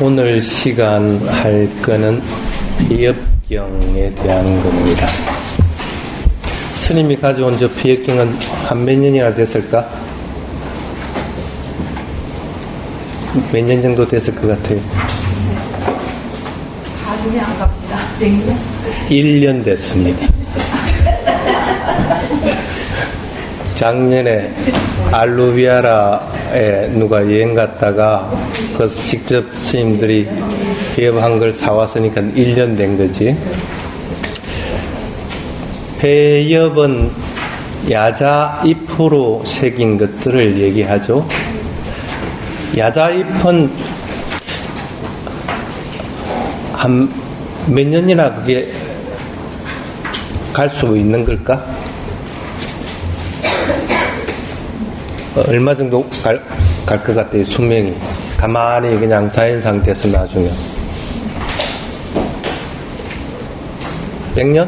오늘 시간 할 거는 비협경에 대한 겁니다. 스님이 가져온 저 비협경은 한 몇 년이나 됐을까? 몇 년 정도 됐을 것 같아요? 가슴이 안 갑니다. 100년? 1년 됐습니다. 작년에 알루비아라에 누가 여행 갔다가 거기서 직접 스님들이 배협한 걸 사왔으니까 1년 된 거지. 배협은 야자잎으로 새긴 것들을 얘기하죠. 야자잎은 한 몇 년이나 그게 갈 수 있는 걸까? 얼마 정도 갈 것 같아요, 수명이. 가만히 그냥 자연 상태에서 놔주면. 100년?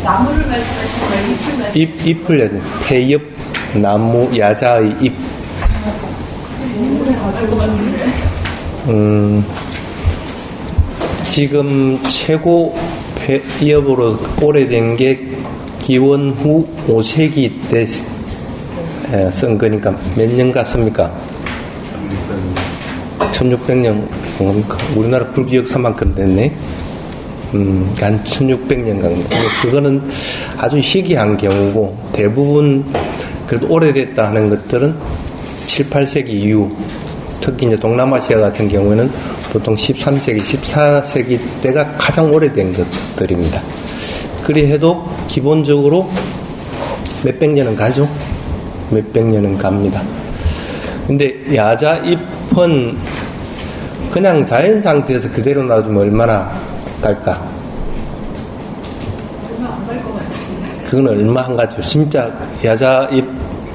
나무를 말씀하시는 거예요? 잎을 말씀하시는 잎을 내는 배엽, 나무, 야자의 잎. 지금 최고 배엽으로 오래된 게 기원후 5세기 때 쓴 거니까 몇 년 같습니까? 1600년 뭡니까? 우리나라 불교 역사만큼 됐네. 한 1600년 갑니다. 그거는 아주 희귀한 경우고, 대부분 그래도 오래됐다 하는 것들은 7, 8세기 이후, 특히 이제 동남아시아 같은 경우에는 보통 13세기, 14세기 때가 가장 오래된 것들입니다. 그리 해도 기본적으로 몇백 년은 가죠. 몇백 년은 갑니다. 근데 야자잎은 그냥 자연 상태에서 그대로 놔두면 얼마나 갈까? 얼마 안 갈 것 같습니다. 그건 얼마 안 가죠. 진짜 야자잎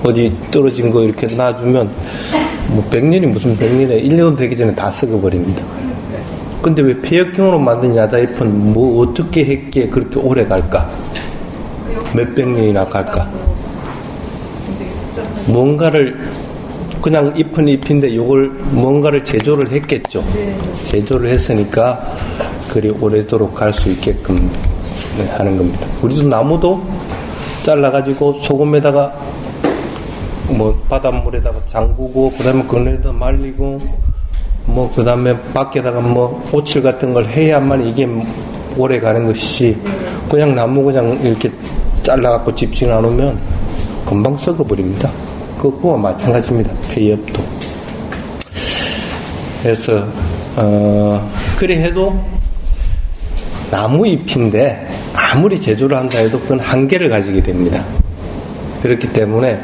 어디 떨어진 거 이렇게 놔두면 뭐 100년이 무슨 100년에 1년 되기 전에 다 썩어버립니다. 근데 왜 폐역경으로 만든 야자잎은 뭐 어떻게 했기에 그렇게 오래 갈까? 몇백 년이나 갈까? 뭔가를, 그냥 잎은 잎인데 요걸 뭔가를 제조를 했겠죠. 제조를 했으니까 그리 오래도록 갈 수 있게끔 하는 겁니다. 우리도 나무도 잘라가지고 소금에다가 뭐 바닷물에다가 잠그고, 그 다음에 그늘에다 말리고, 뭐 그 다음에 밖에다가 뭐 오칠 같은 걸 해야만 이게 오래 가는 것이지, 그냥 나무 그냥 이렇게 잘라갖고 집중 안 오면 금방 썩어버립니다. 그거와 마찬가지입니다. 폐엽도. 그래서 그래 해도 나무 잎인데 아무리 제조를 한다 해도 그건 한계를 가지게 됩니다. 그렇기 때문에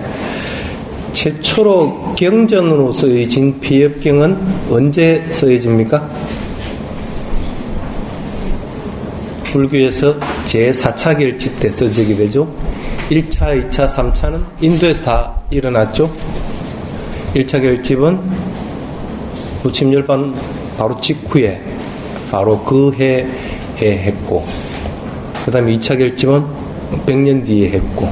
최초로 경전으로 쓰여진 비협경은 언제 쓰여집니까? 불교에서 제4차 결집 때 써지게 되죠. 1차, 2차, 3차는 인도에서 다 일어났죠. 1차 결집은 부침열반 바로 직후에, 바로 그 해에 했고, 그 다음에 2차 결집은 100년 뒤에 했고,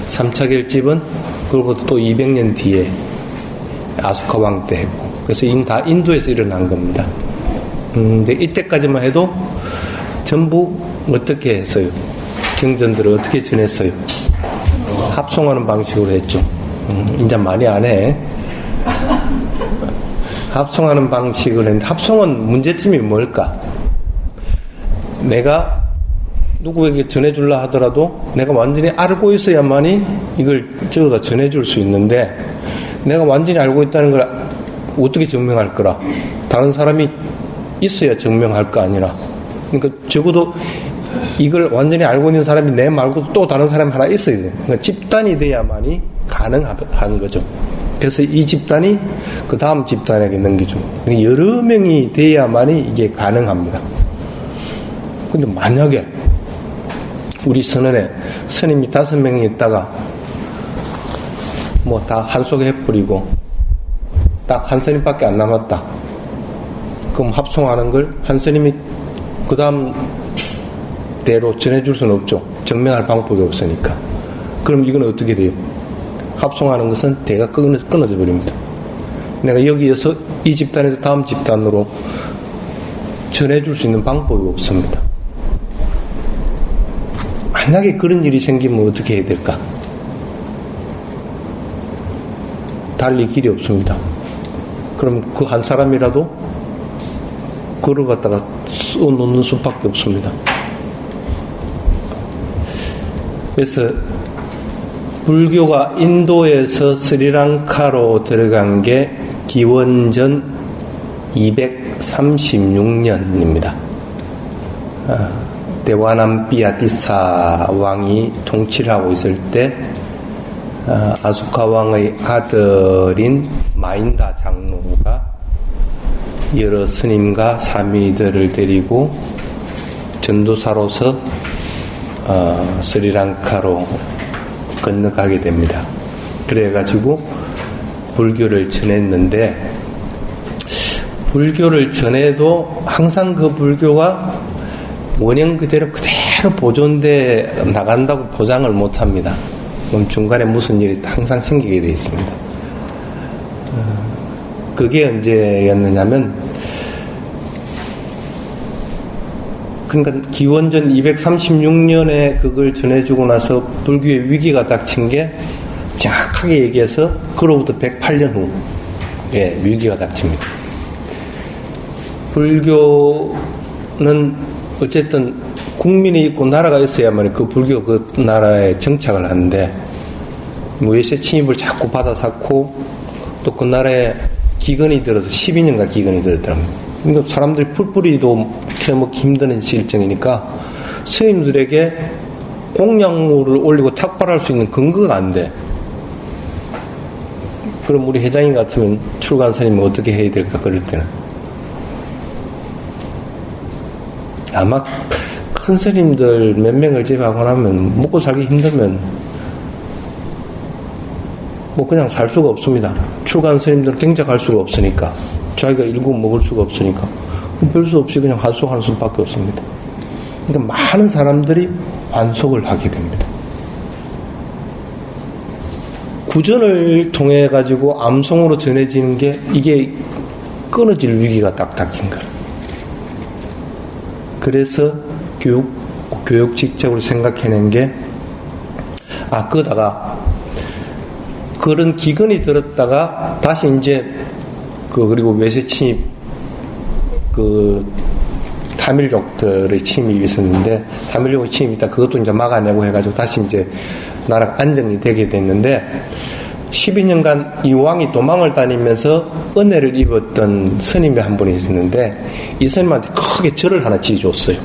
3차 결집은 그리고 또 200년 뒤에 아수카 왕 때 했고, 그래서 다 인도에서 일어난 겁니다. 근데 이때까지만 해도 전부 어떻게 했어요? 경전들을 어떻게 전했어요? 합송하는 방식으로 했죠. 이제 많이 안 해. 합송하는 방식으로 했는데, 합송은 문제점이 뭘까? 내가 누구에게 전해줄라 하더라도 내가 완전히 알고 있어야만이 이걸 적어다 전해줄 수 있는데, 내가 완전히 알고 있다는 걸 어떻게 증명할 거라? 다른 사람이 있어야 증명할 거 아니라. 그러니까 적어도 이걸 완전히 알고 있는 사람이 내 말고 또 다른 사람이 하나 있어야 돼. 그러니까 집단이 돼야만이 가능한 거죠. 그래서 이 집단이 그 다음 집단에게 넘기죠. 그러니까 여러 명이 돼야만이 이게 가능합니다. 근데 만약에 우리 선언에 스님이 5명이 있다가 뭐 다 한속에 해버리고 딱 한 스님밖에 안 남았다. 그럼 합송하는 걸 한 스님이 그 다음 대로 전해줄 수는 없죠. 증명할 방법이 없으니까. 그럼 이건 어떻게 돼요? 합송하는 것은 대가 끊어져 버립니다. 내가 여기에서 이 집단에서 다음 집단으로 전해줄 수 있는 방법이 없습니다. 만약에 그런 일이 생기면 어떻게 해야 될까? 달리 길이 없습니다. 그럼 그 한 사람이라도 그걸 갖다가 써놓는 수밖에 없습니다. 그래서 불교가 인도에서 스리랑카로 들어간 게 기원전 236년입니다. 데와남피아티사 왕이 통치를 하고 있을 때 아수카 왕의 아들인 마인다 장로가 여러 스님과 사미들을 데리고 전도사로서 스리랑카로 건너가게 됩니다. 그래가지고 불교를 전했는데, 불교를 전해도 항상 그 불교가 원형 그대로 보존돼 나간다고 보장을 못합니다. 그럼 중간에 무슨 일이 항상 생기게 되어 있습니다. 그게 언제였느냐면, 그러니까 기원전 236년에 그걸 전해주고 나서 불교의 위기가 닥친 게 정확하게 얘기해서 그로부터 108년 후에 위기가 닥칩니다. 불교는 어쨌든 국민이 있고 나라가 있어야만 그 불교 그 나라에 정착을 하는데, 외세 침입을 자꾸 받아쌓고 또 그 나라에 기근이 들어서 12년간 기근이 들었더라고요. 그러니까 사람들이 풀뿌리도 캐먹기 힘든 실정이니까 스님들에게 공양물을 올리고 탁발할 수 있는 근거가 안 돼. 그럼 우리 회장님 같으면 출가한 스님은 어떻게 해야 될까, 그럴 때는. 아마 큰 스님들 몇 명을 제외하고 나면 먹고 살기 힘들면 뭐 그냥 살 수가 없습니다. 출가한 스님들은 경작할 수가 없으니까, 자기가 일구 먹을 수가 없으니까 별 수 없이 그냥 환속하는 수밖에 없습니다. 그러니까 많은 사람들이 환속을 하게 됩니다. 구전을 통해 가지고 암송으로 전해지는 게 이게 끊어질 위기가 딱 닥친 거예요. 그래서 교육 직책으로 생각해낸 게, 그러다가 그런 기근이 들었다가 다시 이제 그리고 외세 침입, 타밀족들의 침입이 있었는데, 타밀족의 침입이 있다 그것도 이제 막아내고 해가지고 다시 이제 나라가 안정이 되게 됐는데, 12년간 이 왕이 도망을 다니면서 은혜를 입었던 스님이 한 분이 있었는데, 이 스님한테 크게 절을 하나 지어줬어요.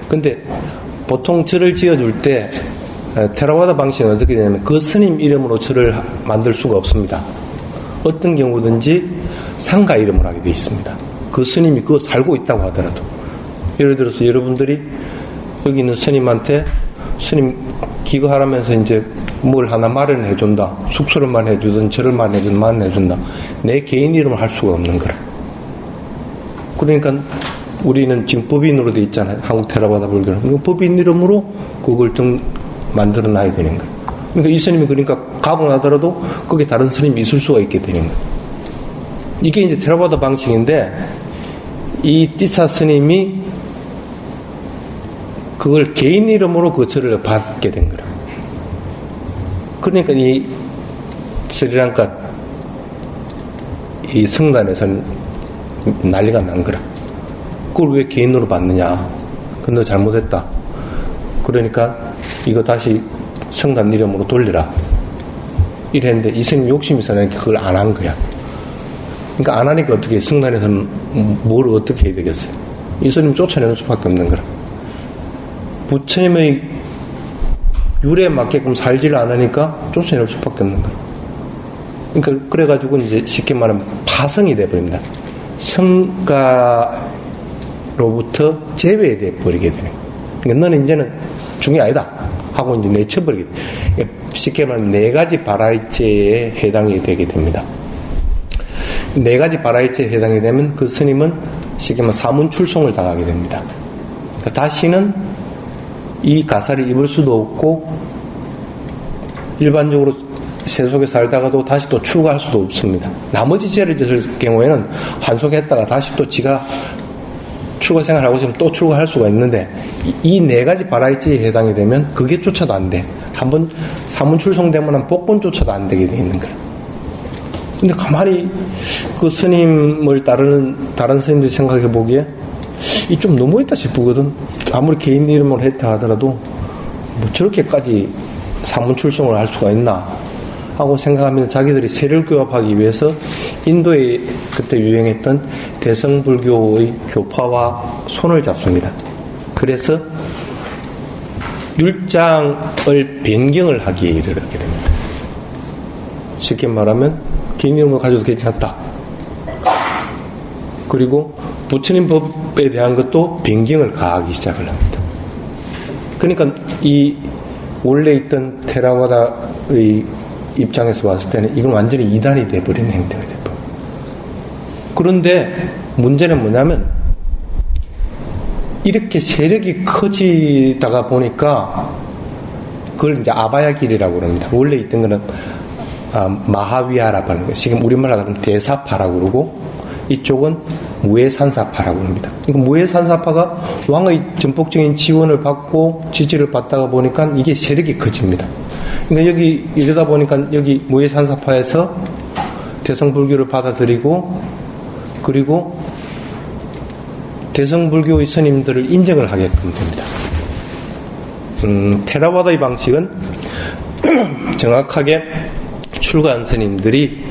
근데 보통 절을 지어줄 때 테라와다 방식은 어떻게 되냐면 그 스님 이름으로 절을 만들 수가 없습니다. 어떤 경우든지 상가 이름으로 하게 되어 있습니다. 그 스님이 그거 살고 있다고 하더라도. 예를 들어서 여러분들이 여기 있는 스님한테 스님 기거하라면서 이제 뭘 하나 마련해 준다. 숙소를만 해주든 절을 마련해준다. 내 개인 이름을 할 수가 없는 거라. 그러니까 우리는 지금 법인으로 돼 있잖아요. 한국 테라바다 불교는. 법인 이름으로 그걸 만들어 놔야 되는 거예요. 그러니까 이 스님이 그러니까 가고 나더라도 거기에 다른 스님이 있을 수가 있게 되는 거예요. 이게 이제 테라바다 방식인데, 이 띠사 스님이 그걸 개인 이름으로 그 절을 받게 된 거예요. 그러니까 이 스리랑카 이 성단에서는 난리가 난 거라. 그걸 왜 개인으로 받느냐? 그건 너 잘못했다. 그러니까 이거 다시 성단 이름으로 돌려라. 이랬는데 이 스님 욕심이 있었는데 그걸 안 한 거야. 그러니까 안 하니까 어떻게 성단에서는 뭘 어떻게 해야 되겠어요? 이 스님 쫓아내는 수밖에 없는 거라. 부처님의 율에 맞게끔 살지를 않으니까 쫓아낼 수밖에 없는 거야. 그러니까 그래가지고 이제 쉽게 말하면 파성이 돼버립니다. 성가로부터 제외돼 버리게 되는 거야. 그러니까 너는 이제는 중이 아니다 하고 이제 내쳐버리게 돼. 그러니까 쉽게 말하면 4가지 바라이체에 해당이 되게 됩니다. 4가지 바라이체에 해당이 되면 그 스님은 쉽게 말하면 사문출송을 당하게 됩니다. 그러니까 다시는 이 가사를 입을 수도 없고, 일반적으로 세속에 살다가도 다시 또 출가할 수도 없습니다. 나머지 죄를 졌을 경우에는 환속했다가 다시 또 지가 출가 생활하고 싶으면 또 출가할 수가 있는데 이 네 가지 바라이치에 해당이 되면 그게 쫓아도 안 돼. 한번 사문 출송되면 복권조차도 안 되게 돼 있는 거야. 근데 가만히 그 스님을 다른 스님들이 생각해 보기에 이 좀 너무했다 싶거든. 아무리 개인 이름으로 했다 하더라도 뭐 저렇게까지 사문 출송을 할 수가 있나 하고 생각하면서 자기들이 세를 교합하기 위해서 인도에 그때 유행했던 대성불교의 교파와 손을 잡습니다. 그래서 율장을 변경을 하기에 이르게 됩니다. 쉽게 말하면 개인 이름으로 가져도 괜찮다. 그리고 부처님 법에 대한 것도 변경을 가하기 시작을 합니다. 그러니까 이 원래 있던 테라와다의 입장에서 봤을 때는 이건 완전히 이단이 돼버리는 행태가 돼버려요. 그런데 문제는 뭐냐면 이렇게 세력이 커지다가 보니까 그걸 이제 아바야길이라고 그럽니다. 원래 있던 거는 마하위아라고 하는 거예요. 지금 우리말로 하면 대사파라고 그러고 이쪽은 무해산사파라고 합니다. 그러니까 무해산사파가 왕의 전폭적인 지원을 받고 지지를 받다가 보니까 이게 세력이 커집니다. 그러니까 여기 이러다 보니까 여기 무해산사파에서 대성불교를 받아들이고 그리고 대성불교의 스님들을 인정을 하게끔 됩니다. 테라와다의 방식은 정확하게 출가한 스님들이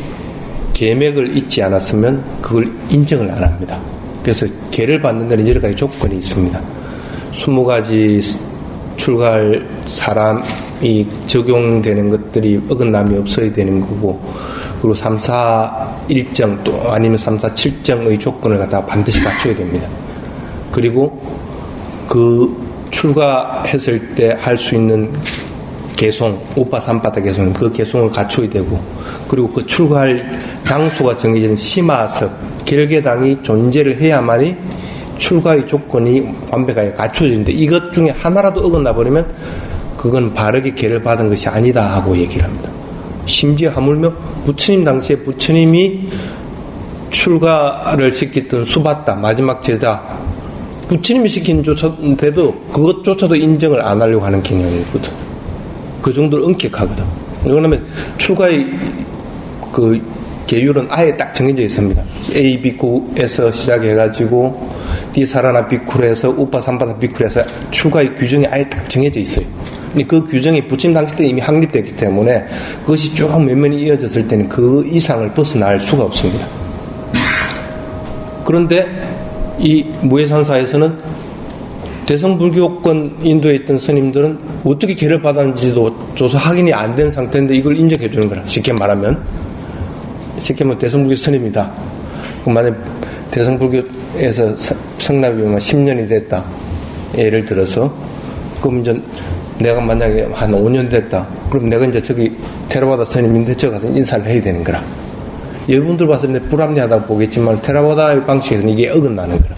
계맥을 잊지 않았으면 그걸 인정을 안 합니다. 그래서 계를 받는 데는 여러 가지 조건이 있습니다. 20가지 출가할 사람이 적용되는 것들이 어긋남이 없어야 되는 거고, 그리고 3, 4 일정 또 아니면 3, 4, 7정의 조건을 갖다가 반드시 갖춰야 됩니다. 그리고 그 출가했을 때 할 수 있는 개송, 오빠 삼바다 개송, 그 개송을 갖춰야 되고, 그리고 그 출가할 장소가 정해진 심화석, 결계당이 존재를 해야만이 출가의 조건이 완벽하게 갖춰지는데 이것 중에 하나라도 어긋나 버리면 그건 바르게 계를 받은 것이 아니다 하고 얘기를 합니다. 심지어 하물며 부처님 당시에 부처님이 출가를 시켰던 수바타 마지막 제자 부처님이 시킨 조차도 그것조차도 인정을 안 하려고 하는 경향이거든. 그 정도로 엄격하거든. 왜냐하면 출가의 그 계율은 아예 딱 정해져 있습니다. A 비쿠에서 시작해가지고 디사라나 비쿠로 해서 우파 삼바다 비쿠로 해서 출가의 규정이 아예 딱 정해져 있어요. 근데 그 규정이 부처님 당시 때 이미 확립됐기 때문에 그것이 쭉 면면이 이어졌을 때는 그 이상을 벗어날 수가 없습니다. 그런데 이 무해산사에서는 대성불교권 인도에 있던 스님들은 어떻게 계를 받았는지도 조사 확인이 안 된 상태인데 이걸 인정해 주는 거라. 쉽게 말하면 대성불교 스님이다. 그럼 만약 대성불교에서 성납이 10년이 됐다. 예를 들어서 그럼 이제 내가 만약에 한 5년 됐다. 그럼 내가 이제 저기 테라와다 스님인데 저기 가서 인사를 해야 되는 거라. 여러분들 봤을 때 불합리하다고 보겠지만 테라와다의 방식에서는 이게 어긋나는 거라.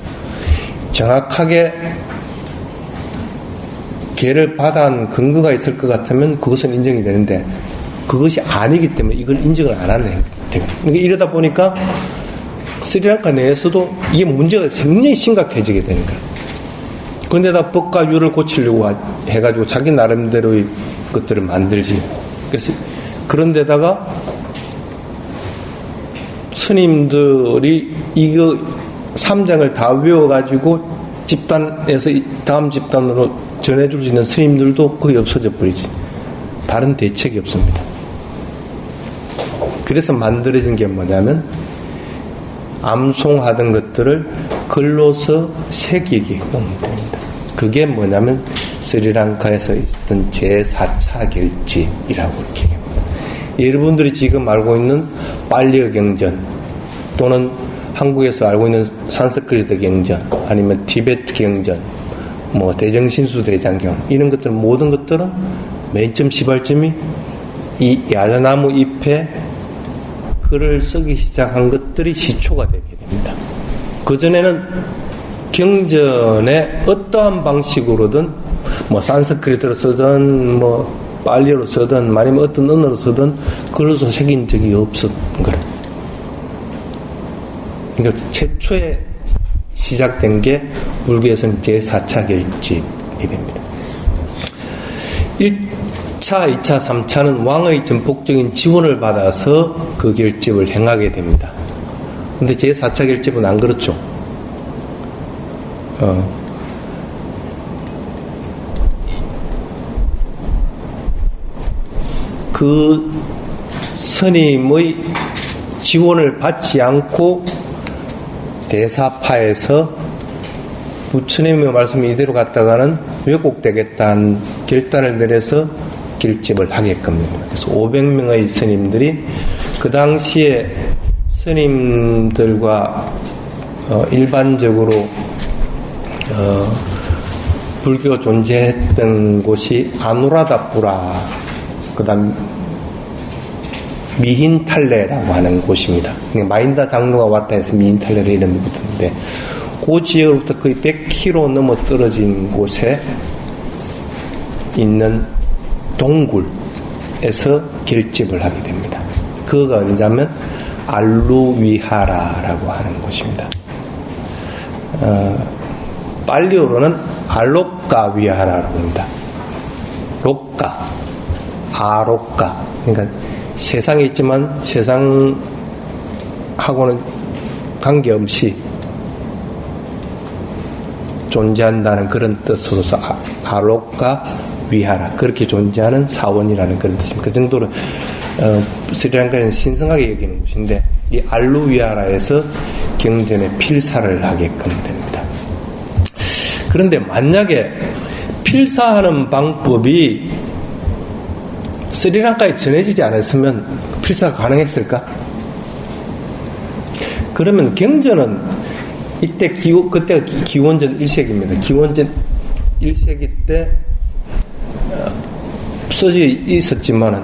정확하게 계를 받은 근거가 있을 것 같으면 그것은 인정이 되는데 그것이 아니기 때문에 이걸 인정을 안 하는 행태가. 그러니까 이러다 보니까 스리랑카 내에서도 이게 문제가 굉장히 심각해지게 되는 거야. 그런데다 법과 율을 고치려고 해가지고 자기 나름대로의 것들을 만들지. 그래서 그런데다가 스님들이 이거 3장을 다 외워가지고 집단에서 다음 집단으로 전해줄 수 있는 스님들도 거의 없어져 버리지. 다른 대책이 없습니다. 그래서 만들어진 게 뭐냐면 암송하던 것들을 글로서 새기게끔 됩니다. 그게 뭐냐면 스리랑카에서 있었던 제4차 결지이라고 이렇게 합니다. 여러분들이 지금 알고 있는 빨리어 경전 또는 한국에서 알고 있는 산스크리트 경전 아니면 티베트 경전 뭐 대정신수 대장경 이런 것들은 모든 것들은 맨 처음 시발점이 이 야자나무 잎에 글을 쓰기 시작한 것들이 시초가 되게 됩니다. 그전에는 경전에 어떠한 방식으로든 뭐 산스크리트로 쓰든 뭐 빨리로 쓰든 아니면 어떤 언어로 쓰든 글로서 새긴 적이 없었던 거래. 그러니까 최초에 시작된 게 불교에서는 제4차 결집이 됩니다. 1차, 2차, 3차는 왕의 전폭적인 지원을 받아서 그 결집을 행하게 됩니다. 근데 제4차 결집은 안 그렇죠. 그 스님의 지원을 받지 않고 대사파에서 부처님의 말씀이 이대로 갔다가는 왜곡되겠다는 결단을 내려서 결집을 하게끔 됩니다. 그래서 500명의 스님들이 그 당시에 스님들과 일반적으로 불교가 존재했던 곳이 아누라다푸라, 그 다음 미힌탈레라고 하는 곳입니다. 마인다 장로가 왔다 해서 미힌탈레라 이름이 붙었는데, 그 지역으로부터 거의 100km 넘어 떨어진 곳에 있는 동굴에서 결집을 하게 됩니다. 그거가 어디냐면 알루위하라라고 하는 곳입니다. 빨리어로는 알록가 위하라라고 합니다. 록가, 아록가. 그러니까 세상에 있지만 세상하고는 관계없이 존재한다는 그런 뜻으로서 아록가 위하라, 그렇게 존재하는 사원이라는 그런 뜻입니다. 그 정도로 스리랑카는 신성하게 여기는 곳인데, 이 알루위하라에서 경전에 필사를 하게끔 됩니다. 그런데 만약에 필사하는 방법이 스리랑카에 전해지지 않았으면 필사가 가능했을까? 그러면 경전은 이때 그때가 기원전 1세기입니다. 기원전 1세기 때 써져 있었지만은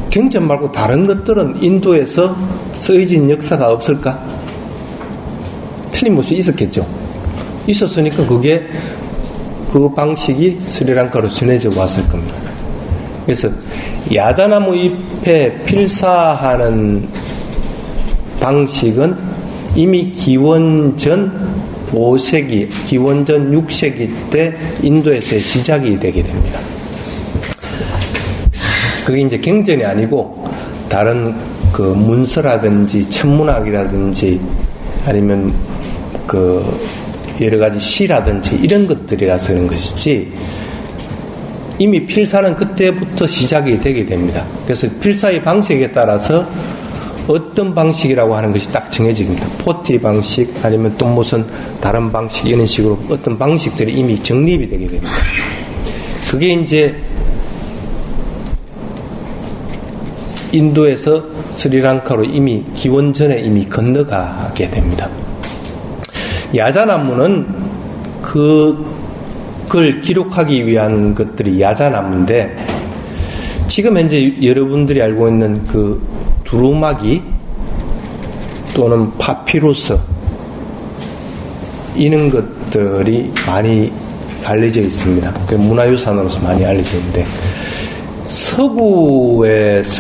경전 말고 다른 것들은 인도에서 쓰여진 역사가 없을까? 틀림없이 있었겠죠. 있었으니까 그 방식이 스리랑카로 전해져 왔을 겁니다. 그래서 야자나무 잎에 필사하는 방식은 이미 기원전 5세기, 기원전 6세기 때 인도에서 시작이 되게 됩니다. 그게 이제 경전이 아니고 다른 그 문서라든지 천문학이라든지 아니면 그 여러 가지 시라든지 이런 것들이라서 그런 것이지, 이미 필사는 그때부터 시작이 되게 됩니다. 그래서 필사의 방식에 따라서 어떤 방식이라고 하는 것이 딱 정해집니다. 포티 방식 아니면 또 무슨 다른 방식 이런 식으로 어떤 방식들이 이미 정립이 되게 됩니다. 그게 이제 인도에서 스리랑카로 이미 기원전에 이미 건너가게 됩니다. 야자나무는 그걸 기록하기 위한 것들이 야자나무인데, 지금 현재 여러분들이 알고 있는 그 두루마기 또는 파피루스 이런 것들이 많이 알려져 있습니다. 그 문화유산으로서 많이 알려져 있는데, 서구에서는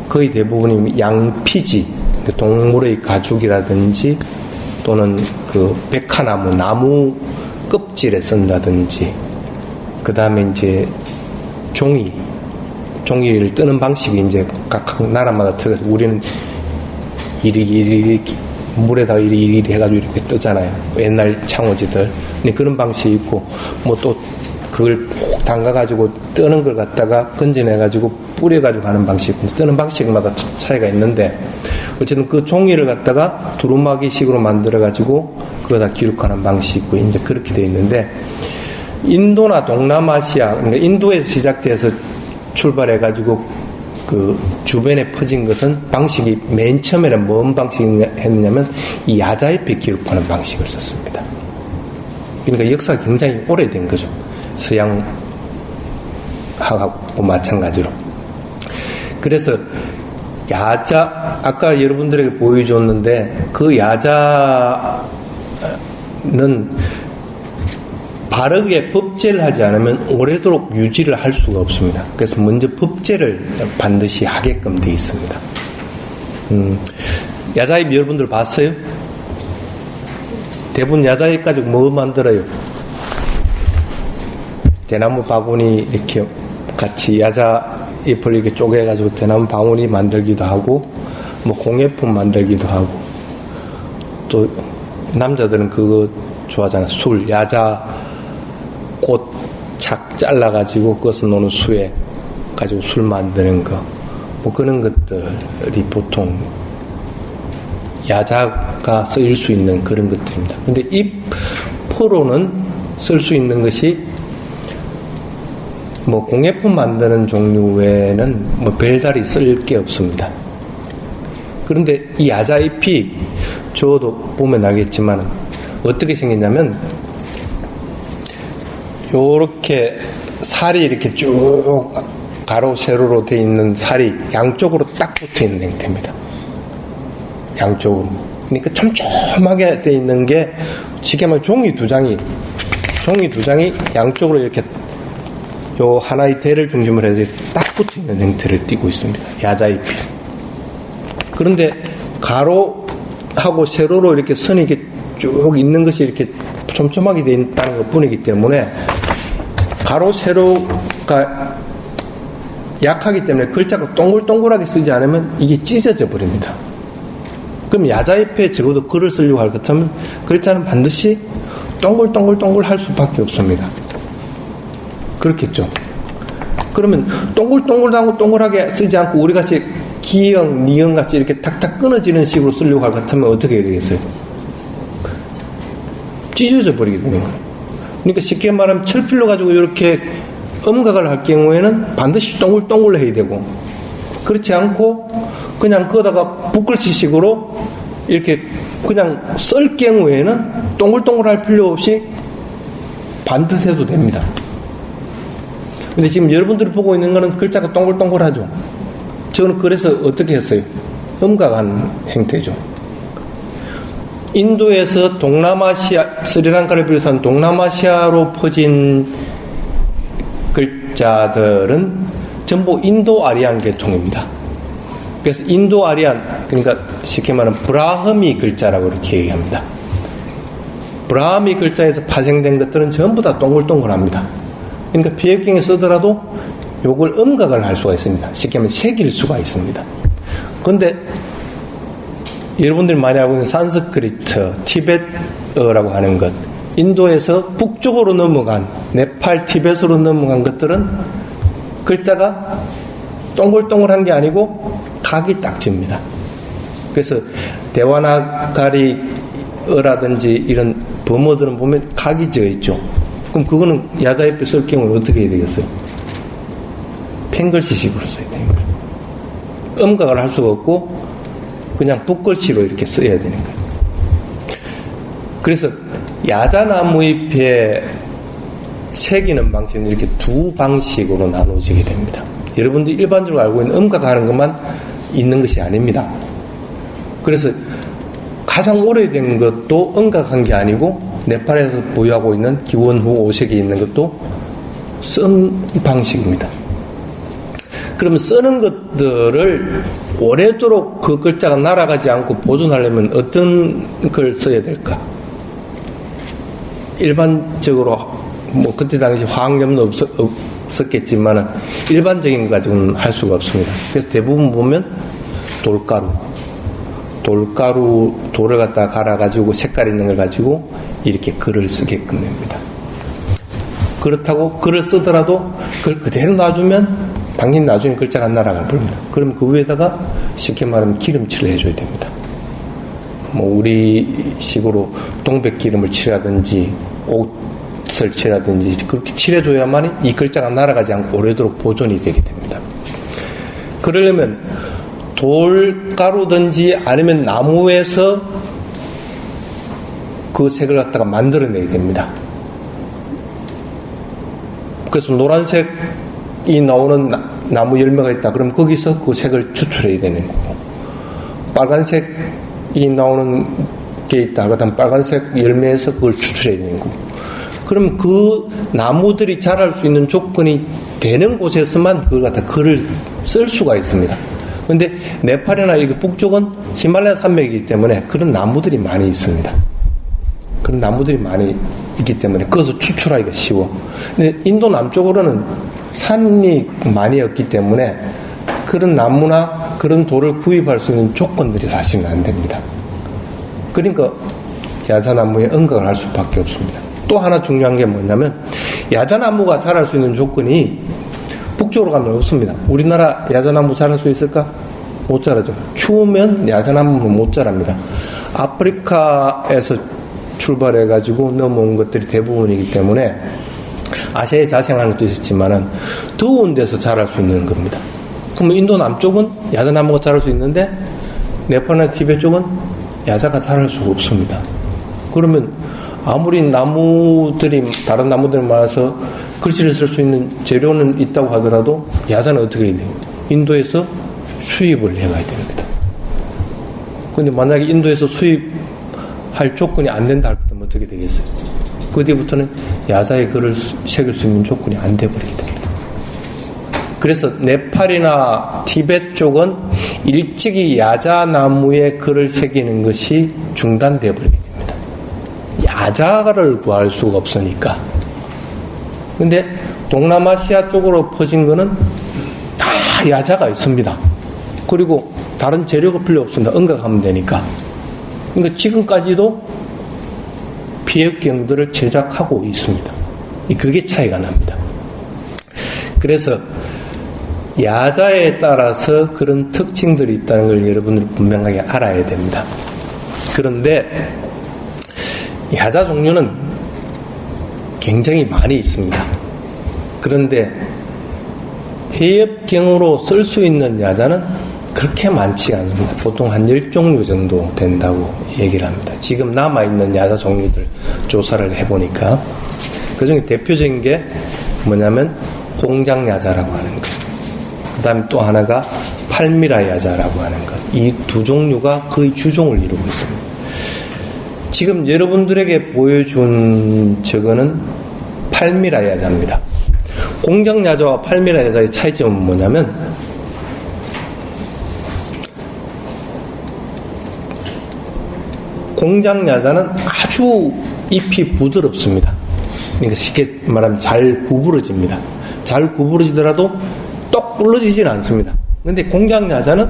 거의 대부분이 양피지, 동물의 가죽이라든지 또는 그 백화나무, 나무 껍질에 쓴다든지, 그 다음에 이제 종이를 뜨는 방식이 이제 각 나라마다 틀려서, 우리는 이리 물에다가 이리 해가지고 이렇게 뜨잖아요. 옛날 창호지들. 근데 그런 방식이 있고, 뭐 또 그걸 푹 담가가지고 뜨는 걸 갖다가 건져내가지고 뿌려가지고 하는 방식, 뜨는 방식마다 차이가 있는데, 어쨌든 그 종이를 갖다가 두루마기식으로 만들어가지고 그거다 기록하는 방식이 있고, 이제 그렇게 되어 있는데, 인도나 동남아시아, 그러니까 인도에서 시작돼서 출발해가지고 그 주변에 퍼진 것은 방식이 맨 처음에는 뭔 방식을 했느냐면 이 야자잎에 기록하는 방식을 썼습니다. 그러니까 역사가 굉장히 오래된 거죠. 서양하고 마찬가지로. 그래서 야자, 아까 여러분들에게 보여줬는데, 그 야자는 바르게 법제를 하지 않으면 오래도록 유지를 할 수가 없습니다. 그래서 먼저 법제를 반드시 하게끔 되어 있습니다. 야자잎 여러분들 봤어요? 대부분 야자잎 가지고 뭐 만들어요? 대나무 바구니 이렇게 같이 야자잎을 이렇게 쪼개가지고 대나무 바구니 만들기도 하고, 뭐 공예품 만들기도 하고, 또 남자들은 그거 좋아하잖아. 술, 야자 꽃 착 잘라가지고 그것을 노는 수에 가지고 술 만드는 거, 뭐 그런 것들이 보통 야자가 쓰일 수 있는 그런 것들입니다. 근데 잎으로는 쓸 수 있는 것이 뭐 공예품 만드는 종류 외에는 뭐 별다리 쓸 게 없습니다. 그런데 이 야자잎이 저도 보면 알겠지만 어떻게 생겼냐면 요렇게 살이 이렇게 쭉 가로 세로로 되어 있는 살이 양쪽으로 딱 붙어 있는 형태입니다. 양쪽으로. 그러니까 촘촘하게 되어 있는 게 쉽게 말하면 종이 두 장이 양쪽으로 이렇게 요 하나의 대를 중심으로 해서 딱 붙어 있는 형태를 띠고 있습니다. 야자잎이. 그런데 가로하고 세로로 이렇게 선이 이렇게 쭉 있는 것이 이렇게 촘촘하게 되어 있다는 것 뿐이기 때문에 가로 세로가 약하기 때문에 글자가 동글동글하게 쓰지 않으면 이게 찢어져 버립니다. 그럼 야자잎에 적어도 글을 쓰려고 할 것 같으면 글자는 반드시 동글동글동글 할 수밖에 없습니다. 그렇겠죠. 그러면 동글동글하고 동글하게 쓰지 않고 우리같이 기형, 니형 같이 이렇게 탁탁 끊어지는 식으로 쓰려고 할 것 같으면 어떻게 해야 되겠어요? 찢어져 버리게 되는 거예요. 그러니까 쉽게 말하면 철필로 가지고 이렇게 음각을 할 경우에는 반드시 동글동글 해야 되고, 그렇지 않고 그냥 거다가 붓글씨식으로 이렇게 그냥 쓸 경우에는 동글동글 할 필요 없이 반듯해도 됩니다. 근데 지금 여러분들이 보고 있는 거는 글자가 동글동글하죠. 저는 그래서 어떻게 했어요? 음각한 형태죠. 인도에서 동남아시아, 스리랑카를 비롯한 동남아시아로 퍼진 글자들은 전부 인도 아리안 계통입니다. 그래서 인도 아리안, 그러니까 쉽게 말하면 브라흐미 글자라고 이렇게 얘기합니다. 브라흐미 글자에서 파생된 것들은 전부 다 동글동글합니다. 그러니까 피해경에 쓰더라도 요걸 음각을 할 수가 있습니다. 쉽게 말하면 새길 수가 있습니다. 그런데 여러분들이 많이 알고 있는 산스크리트, 티베트어라고 하는 것, 인도에서 북쪽으로 넘어간, 네팔, 티베트로 넘어간 것들은 글자가 동글동글한 게 아니고 각이 딱 집니다. 그래서 대와나가리어라든지 이런 범어들은 보면 각이 지어 있죠. 그럼 그거는 야자잎에 쓸 경우는 어떻게 해야 되겠어요? 펜글씨식으로 써야 되는 거예요. 음각을 할 수가 없고 그냥 붓글씨로 이렇게 써야 되는 거예요. 그래서 야자나무잎에 새기는 방식은 이렇게 두 방식으로 나눠지게 됩니다. 여러분들이 일반적으로 알고 있는 음각하는 것만 있는 것이 아닙니다. 그래서 가장 오래된 것도 음각한 게 아니고 네팔에서 보유하고 있는 기원후 5세기에 있는 것도 쓴 방식입니다. 그러면 쓰는 것들을 오래도록 그 글자가 날아가지 않고 보존하려면 어떤 걸 써야 될까? 일반적으로 뭐 그때 당시 화학염도 없었겠지만 일반적인 거 가지고는 할 수가 없습니다. 그래서 대부분 보면 돌을 갖다 갈아가지고 색깔 있는 걸 가지고 이렇게 글을 쓰게끔 됩니다. 그렇다고 글을 쓰더라도 그걸 그대로 놔두면 당연히 나중에 글자가 안 날아가 버립니다. 그럼 그 위에다가 쉽게 말하면 기름칠을 해줘야 됩니다. 뭐 우리 식으로 동백 기름을 칠하든지 옷을 칠하든지 그렇게 칠해줘야만이 이 글자가 날아가지 않고 오래도록 보존이 되게 됩니다. 그러려면 돌가루든지 아니면 나무에서 그 색을 갖다가 만들어내야 됩니다. 그래서 노란색이 나오는 나무 열매가 있다. 그럼 거기서 그 색을 추출해야 되는 거고, 빨간색이 나오는 게 있다. 그다음 빨간색 열매에서 그걸 추출해야 되는 거고, 그럼 그 나무들이 자랄 수 있는 조건이 되는 곳에서만 그걸 갖다 글을 쓸 수가 있습니다. 근데 네팔이나 이렇게 북쪽은 히말라야 산맥이기 때문에 그런 나무들이 많이 있습니다. 그런 나무들이 많이 있기 때문에 그것을 추출하기가 쉬워. 근데 인도 남쪽으로는 산이 많이 없기 때문에 그런 나무나 그런 돌을 구입할 수 있는 조건들이 사실은 안 됩니다. 그러니까 야자나무에 응각을 할 수밖에 없습니다. 또 하나 중요한 게 뭐냐면 야자나무가 자랄 수 있는 조건이 북쪽으로 가면 없습니다. 우리나라 야자나무 자랄 수 있을까? 못 자라죠. 추우면 야자나무는 못 자랍니다. 아프리카에서 출발해가지고 넘어온 것들이 대부분이기 때문에 아시아에 자생하는 것도 있었지만은 더운 데서 자랄 수 있는 겁니다. 그러면 인도 남쪽은 야자나무가 자랄 수 있는데 네팔이나 티베트 쪽은 야자가 자랄 수가 없습니다. 그러면 아무리 나무들이 다른 나무들이 많아서 글씨를 쓸 수 있는 재료는 있다고 하더라도 야자는 어떻게 해야 돼요? 인도에서 수입을 해가야 됩니다. 그런데 만약에 인도에서 수입할 조건이 안 된다 할 때면 어떻게 되겠어요? 그 뒤부터는 야자에 글을 새길 수 있는 조건이 안 돼버리게 됩니다. 그래서 네팔이나 티베트 쪽은 일찍이 야자나무에 글을 새기는 것이 중단되어 버리게 됩니다. 야자를 구할 수가 없으니까. 근데 동남아시아 쪽으로 퍼진 거는 다 야자가 있습니다. 그리고 다른 재료가 필요 없습니다. 응각하면 되니까. 그러니까 지금까지도 비역경들을 제작하고 있습니다. 그게 차이가 납니다. 그래서 야자에 따라서 그런 특징들이 있다는 걸 여러분들이 분명하게 알아야 됩니다. 그런데 야자 종류는 굉장히 많이 있습니다. 그런데 해엽경으로 쓸 수 있는 야자는 그렇게 많지 않습니다. 보통 한 10종류 정도 된다고 얘기를 합니다. 지금 남아있는 야자 종류들 조사를 해보니까 그중에 대표적인 게 뭐냐면 공장야자라고 하는 것, 그 다음에 또 하나가 팔미라 야자라고 하는 것, 이 두 종류가 거의 주종을 이루고 있습니다. 지금 여러분들에게 보여준 저거는 팔미라 야자입니다. 공장 야자와 팔미라 야자의 차이점은 뭐냐면 공장 야자는 아주 잎이 부드럽습니다. 그러니까 쉽게 말하면 잘 구부러집니다. 잘 구부러지더라도 똑 부러지지는 않습니다. 근데 공장 야자는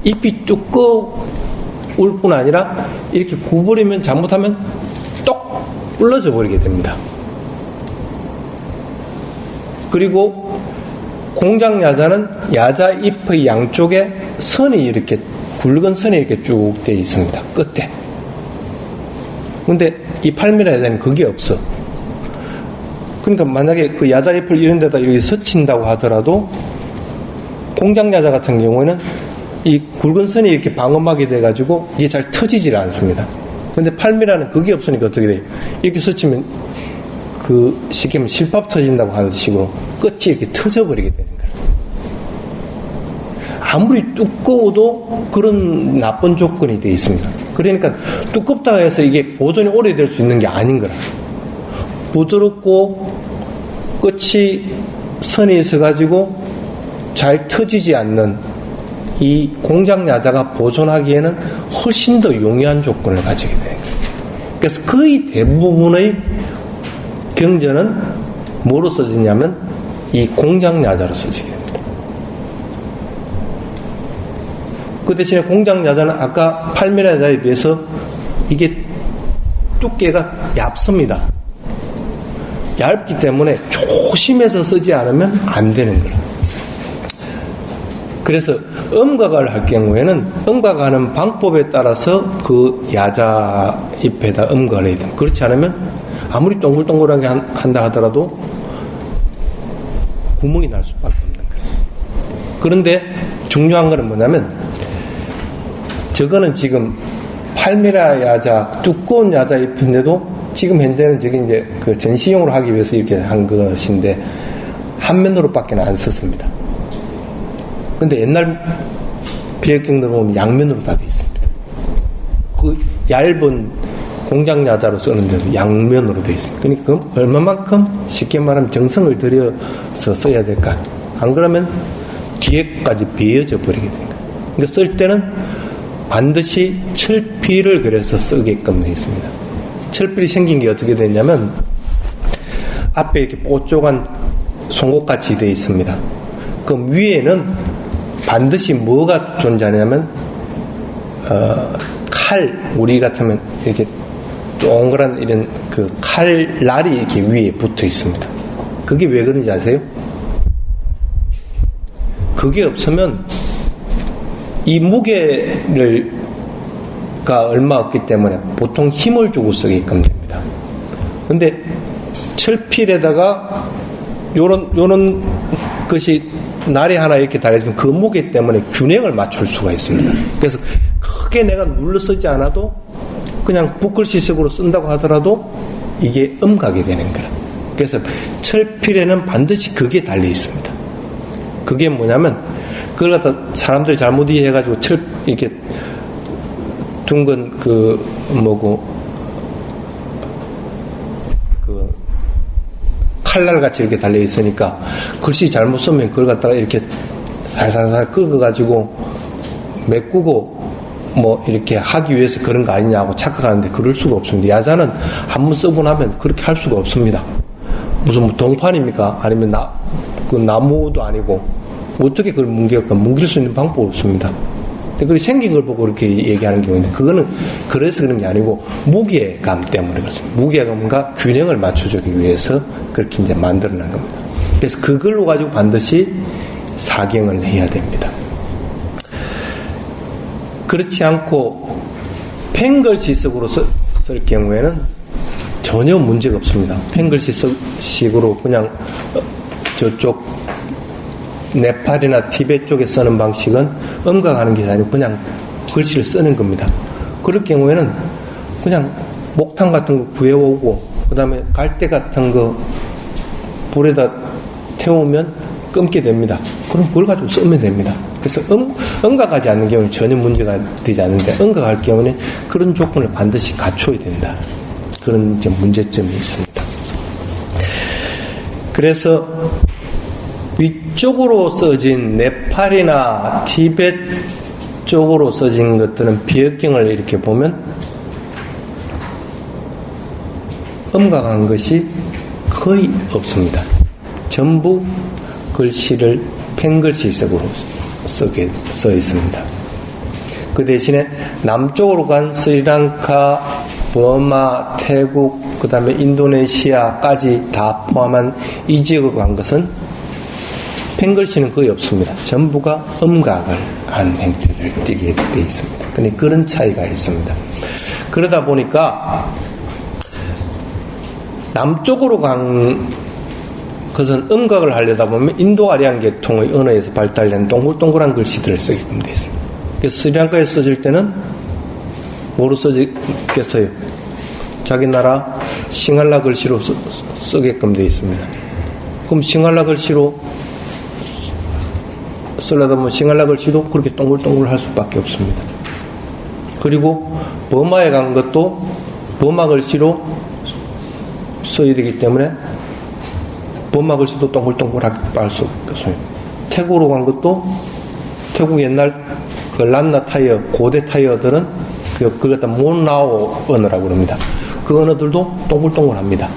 잎이 두꺼울 뿐 아니라 이렇게 구부리면 잘못하면 똑 부러져 버리게 됩니다. 그리고 공장 야자는 야자 잎의 양쪽에 선이 이렇게 굵은 선이 이렇게 쭉 되어 있습니다. 끝에. 근데 이 팔미라 야자는 그게 없어. 그러니까 만약에 그 야자 잎을 이런 데다 이렇게 스친다고 하더라도 공장 야자 같은 경우에는 이 굵은 선이 이렇게 방음하게 돼가지고 이게 잘 터지질 않습니다. 근데 팔미라는 그게 없으니까 어떻게 돼요? 이렇게 스치면 그 쉽게 말하면 실밥 터진다고 하는 식으로 끝이 이렇게 터져버리게 되는 거예요. 아무리 두꺼워도 그런 나쁜 조건이 되어 있습니다. 그러니까 두껍다고 해서 이게 보존이 오래될 수 있는 게 아닌 거라. 부드럽고 끝이 선이 있어가지고 잘 터지지 않는 이 공장 야자가 보존하기에는 훨씬 더 용이한 조건을 가지게 되는 거예요. 그래서 거의 대부분의 경전은 뭐로 써지냐면 이 공장 야자로 써지게 됩니다. 그 대신에 공장 야자는 아까 팔미라 야자에 비해서 이게 두께가 얇습니다. 얇기 때문에 조심해서 쓰지 않으면 안 되는 거예요. 그래서 음각을 할 경우에는 음각하는 방법에 따라서 그 야자 잎에다 음각을 해야 됩니다. 그렇지 않으면 아무리 동글동글하게 한다 하더라도 구멍이 날 수밖에 없는 거예요. 그런데 중요한 거는 뭐냐면 저거는 지금 팔미라 야자, 두꺼운 야자 잎인데도 지금 현재는 저기 이제 그 전시용으로 하기 위해서 이렇게 한 것인데 한 면으로밖에 안 썼습니다. 근데 옛날 비역경들 보면 양면으로 다 되어 있습니다. 그 얇은 공장 야자로 쓰는데도 양면으로 되어 있습니다. 그러니까 얼마만큼 쉽게 말하면 정성을 들여서 써야 될까? 안 그러면 뒤에까지 베어져 버리게 됩니다. 그러니까 쓸 때는 반드시 철필을 그래서 쓰게끔 되어 있습니다. 철필이 생긴 게 어떻게 되냐면 앞에 이렇게 뽀쪽한 송곳같이 되어 있습니다. 그 위에는 반드시 뭐가 존재하냐면 칼, 우리 같으면 이렇게 동그란 이런 그 칼날이 이렇게 위에 붙어 있습니다. 그게 왜 그런지 아세요? 그게 없으면 이 무게가 얼마 없기 때문에 보통 힘을 주고 쓰게끔 됩니다. 근데 철필에다가 요런 것이 날이 하나 이렇게 달려있으면 그 무게 때문에 균형을 맞출 수가 있습니다. 그래서 크게 내가 눌러 쓰지 않아도 그냥 붓글씨식으로 쓴다고 하더라도 이게 음각이 되는 거라. 그래서 철필에는 반드시 그게 달려 있습니다. 그게 뭐냐면 그걸 갖다 사람들이 잘못 이해해가지고 이렇게 둥근 칼날 같이 이렇게 달려 있으니까 글씨 잘못 쓰면 그걸 갖다가 이렇게 살살살 긁어가지고 메꾸고 뭐 이렇게 하기 위해서 그런 거 아니냐고 착각하는데 그럴 수가 없습니다. 야자는 한번 쓰고 나면 그렇게 할 수가 없습니다. 무슨 뭐 동판입니까? 아니면 나무도 아니고 어떻게 그걸 뭉길 수 있는 방법이 없습니다. 근데 그게 생긴 걸 보고 그렇게 얘기하는 경우인데 그거는 그래서 그런 게 아니고 무게감 때문에 그렇습니다. 무게감과 균형을 맞춰주기 위해서 그렇게 이제 만들어낸 겁니다. 그래서 그걸로 가지고 반드시 사경을 해야 됩니다. 그렇지 않고 펜글씨식으로 쓸 경우에는 전혀 문제가 없습니다. 펜글씨식으로 그냥 저쪽 네팔이나 티베트 쪽에 쓰는 방식은 음각하는 게 아니고 그냥 글씨를 쓰는 겁니다. 그럴 경우에는 그냥 목탄 같은 거 구해오고 그 다음에 갈대 같은 거 불에다 태우면 끊게 됩니다. 그럼 그걸 가지고 쓰면 됩니다. 그래서 음각하지 않는 경우는 전혀 문제가 되지 않는데 음각할 경우는 그런 조건을 반드시 갖춰야 된다. 그런 이제 문제점이 있습니다. 그래서 위쪽으로 써진 네팔이나 티베트 쪽으로 써진 것들은 비역경을 이렇게 보면 음각한 것이 거의 없습니다. 전부 글씨를 펜글씨식으로 써 있습니다. 그 대신에 남쪽으로 간 스리랑카, 버마, 태국, 그 다음에 인도네시아까지 다 포함한 이 지역으로 간 것은 펜글씨는 거의 없습니다. 전부가 음각을 한 형태를 띠게 되어 있습니다. 그러니까 그런 차이가 있습니다. 그러다 보니까 남쪽으로 간 것은 음각을 하려다 보면 인도 아리안 계통의 언어에서 발달된 동글동글한 글씨들을 쓰게끔 되어 있습니다. 그래서 스리랑카에 써질 때는 뭐로 써지겠어요? 자기 나라 싱할라 글씨로 쓰게끔 되어 있습니다. 그럼 싱할라 글씨로 쓰려다 보면 싱할라 글씨도 그렇게 동글동글 할 수밖에 없습니다. 그리고 버마에 간 것도 버마 글씨로 써야 되기 때문에 버마 글씨도 동글동글하게 빨 수 없어요. 태국으로 간 것도 태국 옛날 그 란나 타이어, 고대 타이어들은 그걸 갖다 몬라오 언어라고 그럽니다. 그 언어들도 동글동글합니다.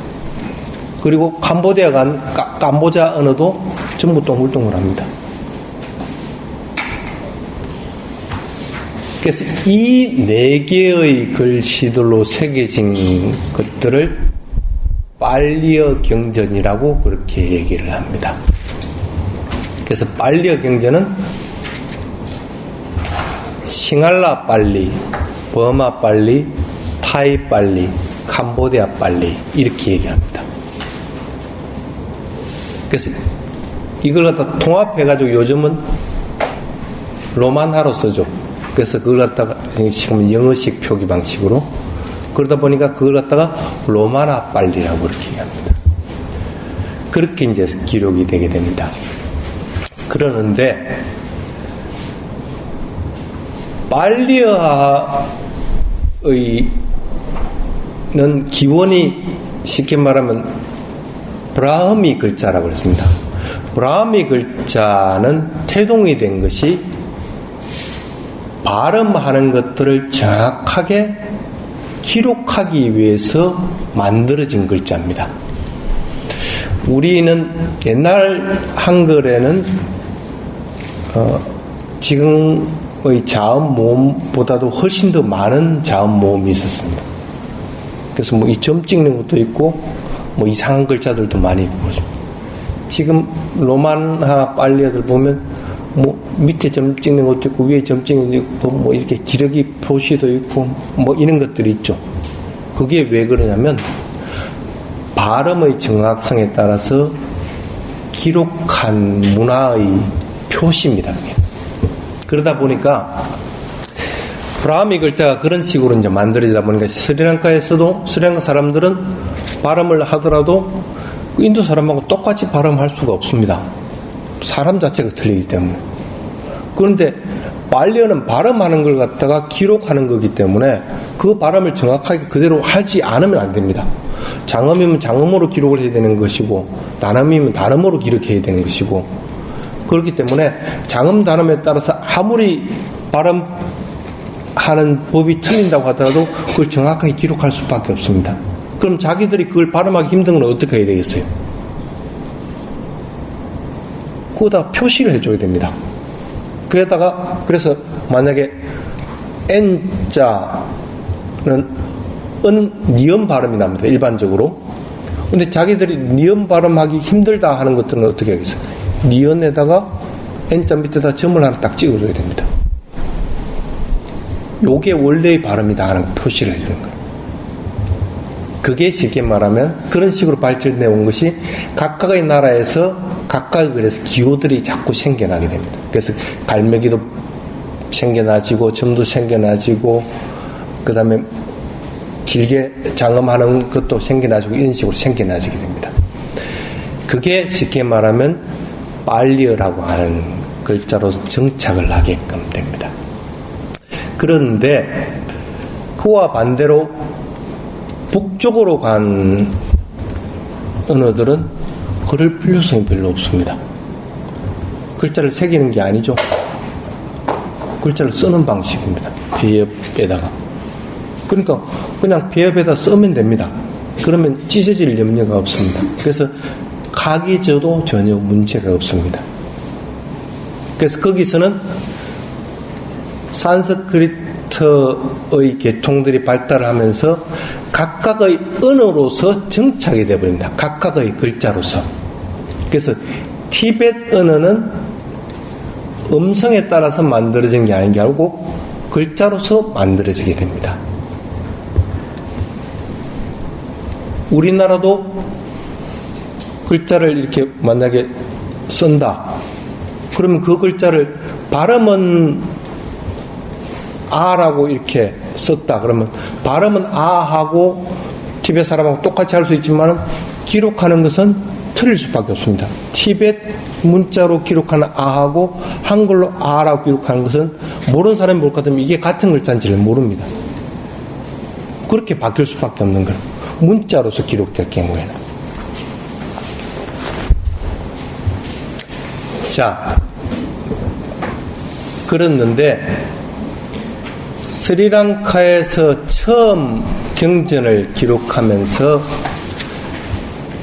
그리고 캄보디아 간 캄보자 언어도 전부 동글동글합니다. 그래서 이 네 개의 글씨들로 새겨진 것들을 빨리어 경전이라고 그렇게 얘기를 합니다. 그래서 빨리어 경전은 싱할라 빨리, 버마 빨리, 타이 빨리, 캄보디아 빨리 이렇게 얘기합니다. 그래서 이걸 갖다 통합해가지고 요즘은 로만화로 쓰죠. 그래서 그걸 갖다가 지금 영어식 표기 방식으로 그러다 보니까 그걸 갖다가 로마나 빨리라고 그렇게 얘기합니다. 그렇게 이제 기록이 되게 됩니다. 그러는데 빨리어의 기원이 쉽게 말하면 브라흐미 글자라고 그랬습니다. 브라흐미 글자는 태동이 된 것이 발음하는 것들을 정확하게 기록하기 위해서 만들어진 글자입니다. 우리는 옛날 한글에는 지금의 자음 모음보다도 훨씬 더 많은 자음 모음이 있었습니다. 그래서 뭐 이 점 찍는 것도 있고 뭐 이상한 글자들도 많이 있고 그렇습니다. 지금 로만하 빨리어들 보면 뭐 밑에 점 찍는 것도 있고 위에 점 찍는 것도 있고 뭐 이렇게 기러기 표시도 있고 뭐 이런 것들이 있죠. 그게 왜 그러냐면 발음의 정확성에 따라서 기록한 문화의 표시입니다. 그러다 보니까 브라흐미 글자가 그런 식으로 이제 만들어지다 보니까 스리랑카에서도 스리랑카 사람들은 발음을 하더라도 인도 사람하고 똑같이 발음할 수가 없습니다. 사람 자체가 틀리기 때문에. 그런데 발리어는 발음하는 걸 갖다가 기록하는 거기 때문에 그 발음을 정확하게 그대로 하지 않으면 안 됩니다. 장음이면 장음으로 기록을 해야 되는 것이고 단음이면 단음으로 기록해야 되는 것이고 그렇기 때문에 장음 단음에 따라서 아무리 발음하는 법이 틀린다고 하더라도 그걸 정확하게 기록할 수밖에 없습니다. 그럼 자기들이 그걸 발음하기 힘든 건 어떻게 해야 되겠어요? 그거다 표시를 해줘야 됩니다. 그래서 만약에 N자는 니은 발음이 납니다. 일반적으로. 근데 자기들이 니은 발음하기 힘들다 하는 것들은 어떻게 하겠어요? 니은에다가 N자 밑에다 점을 하나 딱 찍어줘야 됩니다. 요게 원래의 발음이다 하는 표시를 해주는 거예요. 그게 쉽게 말하면 그런 식으로 발전해 온 것이 각각의 나라에서 각각의 그래서 기호들이 자꾸 생겨나게 됩니다. 그래서 갈매기도 생겨나지고 점도 생겨나지고 그 다음에 길게 장음하는 것도 생겨나지고 이런 식으로 생겨나지게 됩니다. 그게 쉽게 말하면 발리어라고 하는 글자로 정착을 하게끔 됩니다. 그런데 그와 반대로 북쪽으로 간 언어들은 그럴 필요성이 별로 없습니다. 글자를 새기는 게 아니죠. 글자를 쓰는 방식입니다. 배엽에다가. 그러니까 그냥 배엽에다 쓰면 됩니다. 그러면 찢어질 염려가 없습니다. 그래서 각이 져도 전혀 문제가 없습니다. 그래서 거기서는 산스크리트의 계통들이 발달하면서 각각의 언어로서 정착이 되어버립니다. 각각의 글자로서. 그래서 티베트 언어는 음성에 따라서 만들어진 게 아닌 게 아니고 글자로서 만들어지게 됩니다. 우리나라도 글자를 이렇게 만약에 쓴다. 그러면 그 글자를 발음은 아라고 이렇게 썼다. 그러면 발음은 아하고 티베트 사람하고 똑같이 할 수 있지만 기록하는 것은 틀릴 수밖에 없습니다. 티베트 문자로 기록하는 아하고 한글로 아라고 기록하는 것은 모르는 사람이 볼 것 같으면 이게 같은 글자인지를 모릅니다. 그렇게 바뀔 수밖에 없는 거예요. 문자로서 기록될 경우에는. 자, 그랬는데 스리랑카에서 처음 경전을 기록하면서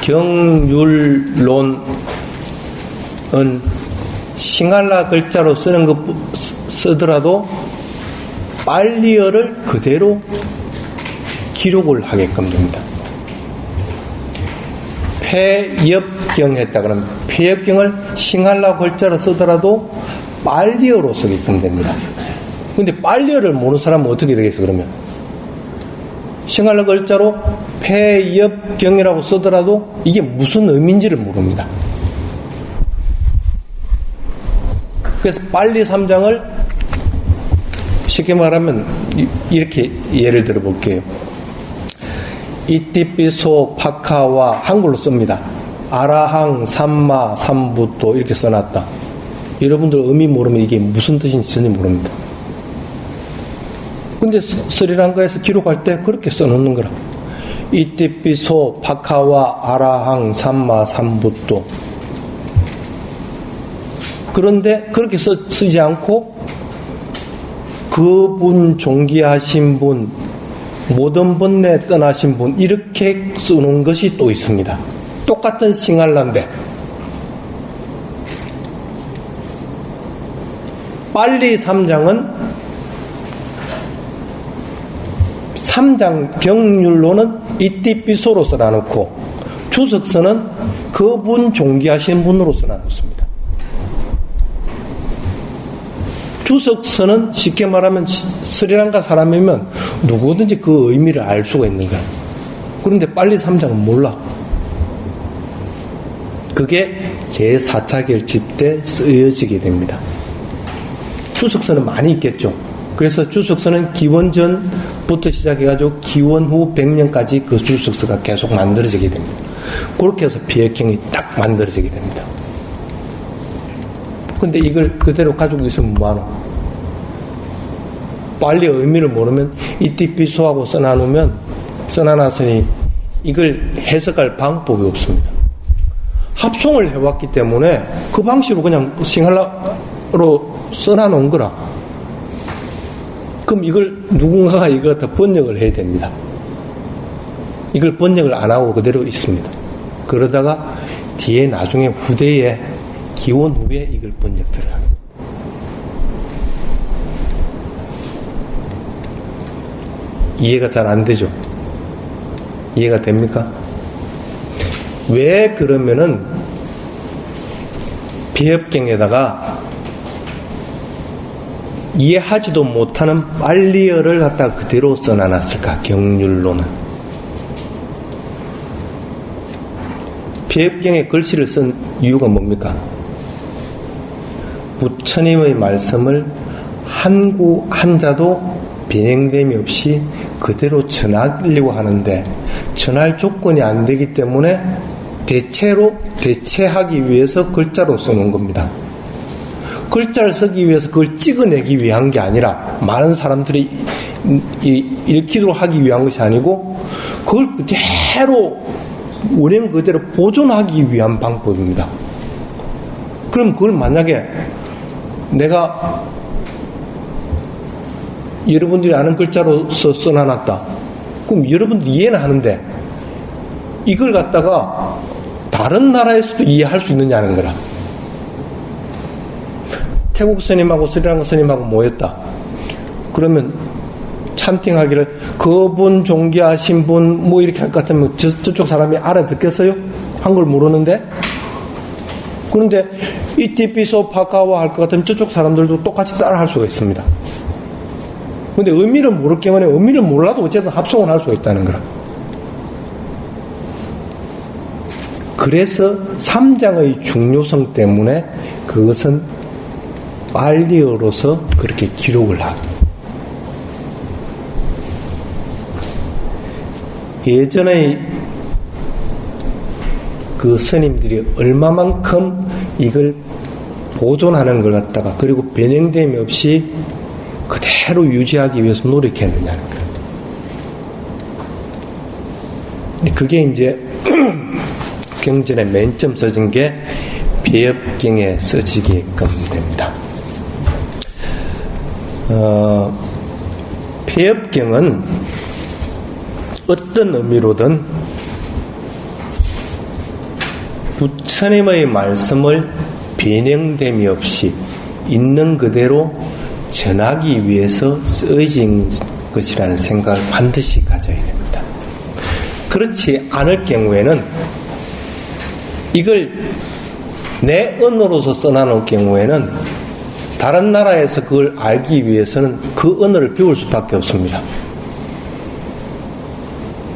경율론은 싱할라 글자로 쓰더라도 발리어를 그대로 기록을 하게끔 됩니다. 폐엽경 했다 그러면 폐엽경을 싱할라 글자로 쓰더라도 발리어로 쓰게끔 됩니다. 근데 발리어를 모르는 사람은 어떻게 되겠어 그러면? 싱할라 글자로 폐엽경이라고 쓰더라도 이게 무슨 의미인지를 모릅니다. 그래서 발리 3장을 쉽게 말하면 이렇게 예를 들어 볼게요. 이티피소 파카와 한글로 씁니다. 아라항 삼마 삼부또 이렇게 써놨다. 여러분들 의미 모르면 이게 무슨 뜻인지 전혀 모릅니다. 근데 스리랑카에서 기록할 때 그렇게 써놓는 거라. 이띠피소 파카와 아라항 삼마 삼부또. 그런데 그렇게 쓰지 않고 그분 존귀하신 분, 모든 번뇌 떠나신 분 이렇게 쓰는 것이 또 있습니다. 똑같은 싱할라인데 빨리 3장은 3장 경률로는 이띠피소로 써놔놓고 주석서는 그분 존귀하신 분으로 써놔놓습니다. 주석서는 쉽게 말하면 스리랑카 사람이면 누구든지 그 의미를 알 수가 있는 거야. 그런데 빨리 3장은 몰라. 그게 제4차 결집 때 쓰여지게 됩니다. 주석서는 많이 있겠죠. 그래서 주석서는 기원전부터 시작해가지고 기원 후 100년까지 그 주석서가 계속 만들어지게 됩니다. 그렇게 해서 비핵경이 딱 만들어지게 됩니다. 근데 이걸 그대로 가지고 있으면 뭐하노? 빨리 의미를 모르면 이띠피소하고 써놔놨으니 이걸 해석할 방법이 없습니다. 합송을 해왔기 때문에 그 방식으로 그냥 싱할라로 써놔놓은 거라. 그럼 이걸 누군가가 이걸 갖다 번역을 해야 됩니다. 이걸 번역을 안 하고 그대로 있습니다. 그러다가 뒤에 나중에 후대에 기원 후에 이걸 번역 들어갑니다. 이해가 잘 안 되죠? 이해가 됩니까? 왜 그러면은 비협경에다가 이해하지도 못하는 빨리어를 갖다가 그대로 써놔놨을까? 경률로는. 비협경에 글씨를 쓴 이유가 뭡니까? 부처님의 말씀을 한자도 변형됨이 없이 그대로 전하려고 하는데 전할 조건이 안 되기 때문에 대체하기 위해서 글자로 쓰는 겁니다. 글자를 쓰기 위해서 그걸 찍어내기 위한 게 아니라 많은 사람들이 읽히도록 하기 위한 것이 아니고 그걸 그대로 원형 그대로 보존하기 위한 방법입니다. 그럼 그걸 만약에 내가 여러분들이 아는 글자로 써놔놨다. 그럼 여러분들이 이해는 하는데 이걸 갖다가 다른 나라에서도 이해할 수 있느냐는 거라. 태국 스님하고 스리랑카 스님하고 모였다. 그러면 찬팅하기를 그분 존귀하신 분 뭐 이렇게 할 것 같으면 저쪽 사람이 알아듣겠어요? 한글 모르는데? 그런데 이띠피소 파카와 할 것 같으면 저쪽 사람들도 똑같이 따라 할 수가 있습니다. 근데 의미를 모를 경우에 의미를 몰라도 어쨌든 합성을 할 수가 있다는 거라. 그래서 3장의 중요성 때문에 그것은 빨리어로서 그렇게 기록을 하고 예전에 그 스님들이 얼마만큼 이걸 보존하는 걸 갖다가 그리고 변형됨이 없이 그대로 유지하기 위해서 노력했느냐는 거예요. 그게 이제 경전에 맨 처음 써진 게 비협경에 써지게끔 됩니다. 비협경은 어떤 의미로든 부처님의 말씀을 변형됨이 없이 있는 그대로 전하기 위해서 쓰여진 것이라는 생각을 반드시 가져야 됩니다. 그렇지 않을 경우에는 이걸 내 언어로서 써놔놓을 경우에는 다른 나라에서 그걸 알기 위해서는 그 언어를 배울 수밖에 없습니다.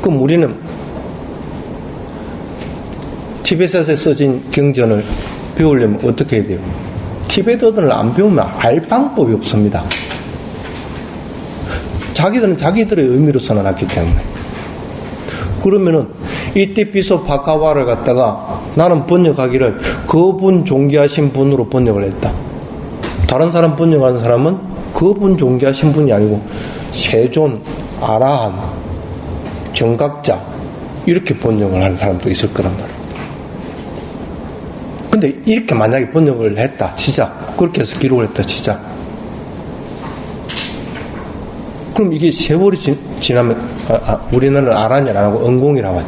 그럼 우리는 티베트에서 써진 경전을 배우려면 어떻게 해야 돼요? 티베트어들을 안 배우면 알 방법이 없습니다. 자기들은 자기들의 의미로 써놔놨기 때문에. 그러면은 이띠피소 바카와를 갖다가 나는 번역하기를 그분 존귀하신 분으로 번역을 했다. 다른 사람 번역하는 사람은 그분 존귀하신 분이 아니고 세존, 아라한, 정각자 이렇게 번역을 하는 사람도 있을 거란 말이에요. 근데 이렇게 만약에 번역을 했다 치자, 그렇게 해서 기록을 했다 치자, 그럼 이게 세월이 지나면 우리나라는 아란이 안 하고 응공이라고 하죠.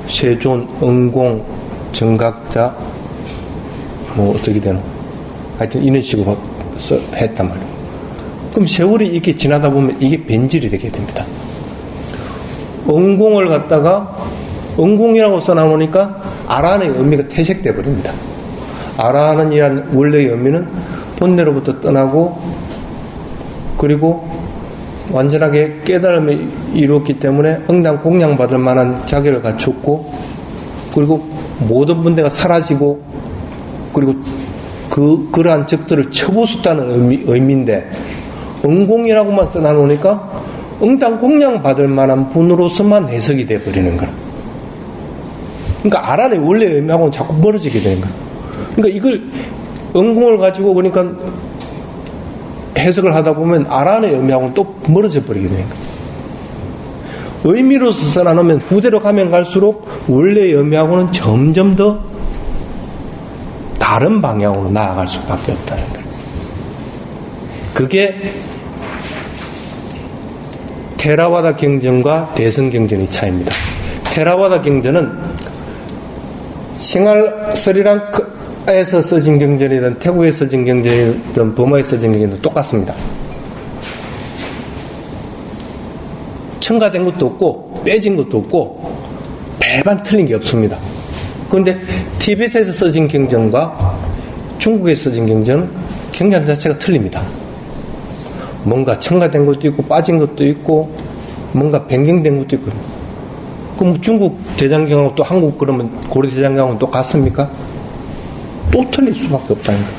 세존, 응공, 정각자, 뭐 어떻게 되노? 하여튼 이런 식으로 했단 말이에요. 그럼 세월이 이렇게 지나다 보면 이게 변질이 되게 됩니다. 응공을 갖다가 응공이라고 써놔놓으니까 아란의 의미가 퇴색돼 버립니다. 아란이란 원래의 의미는 본래로부터 떠나고 그리고 완전하게 깨달음을 이루었기 때문에 응당 공양받을 만한 자격을 갖췄고 그리고 모든 문제가 사라지고 그리고 그러한 적들을 쳐부쉈다는 의미인데 응공이라고만 써놔놓으니까 응당 공양받을 만한 분으로서만 해석이 돼버리는 거야. 그러니까 아란의 원래 의미하고는 자꾸 멀어지게 되는 거야. 그러니까 이걸 응공을 가지고 그러니까 해석을 하다 보면 아란의 의미하고는 또 멀어져 버리게 되는 거야. 의미로서 써놔놓으면 후대로 가면 갈수록 원래의 의미하고는 점점 더 다른 방향으로 나아갈 수밖에 없다는 거예요. 그게 테라와다 경전과 대성 경전의 차이입니다. 테라와다 경전은 스리랑카에서 써진 경전이든 태국에서 써진 경전이든 버마에서 써진 경전이든 똑같습니다. 첨가된 것도 없고 빼진 것도 없고 별반 틀린 게 없습니다. 그런데 티베트에서 써진 경전과 중국에서 써진 경전은 경전 자체가 틀립니다. 뭔가 첨가된 것도 있고 빠진 것도 있고 뭔가 변경된 것도 있고. 그럼 중국 대장경하고 또 한국 그러면 고려 대장경하고는 또 같습니까? 또 틀릴 수밖에 없다는 거예요.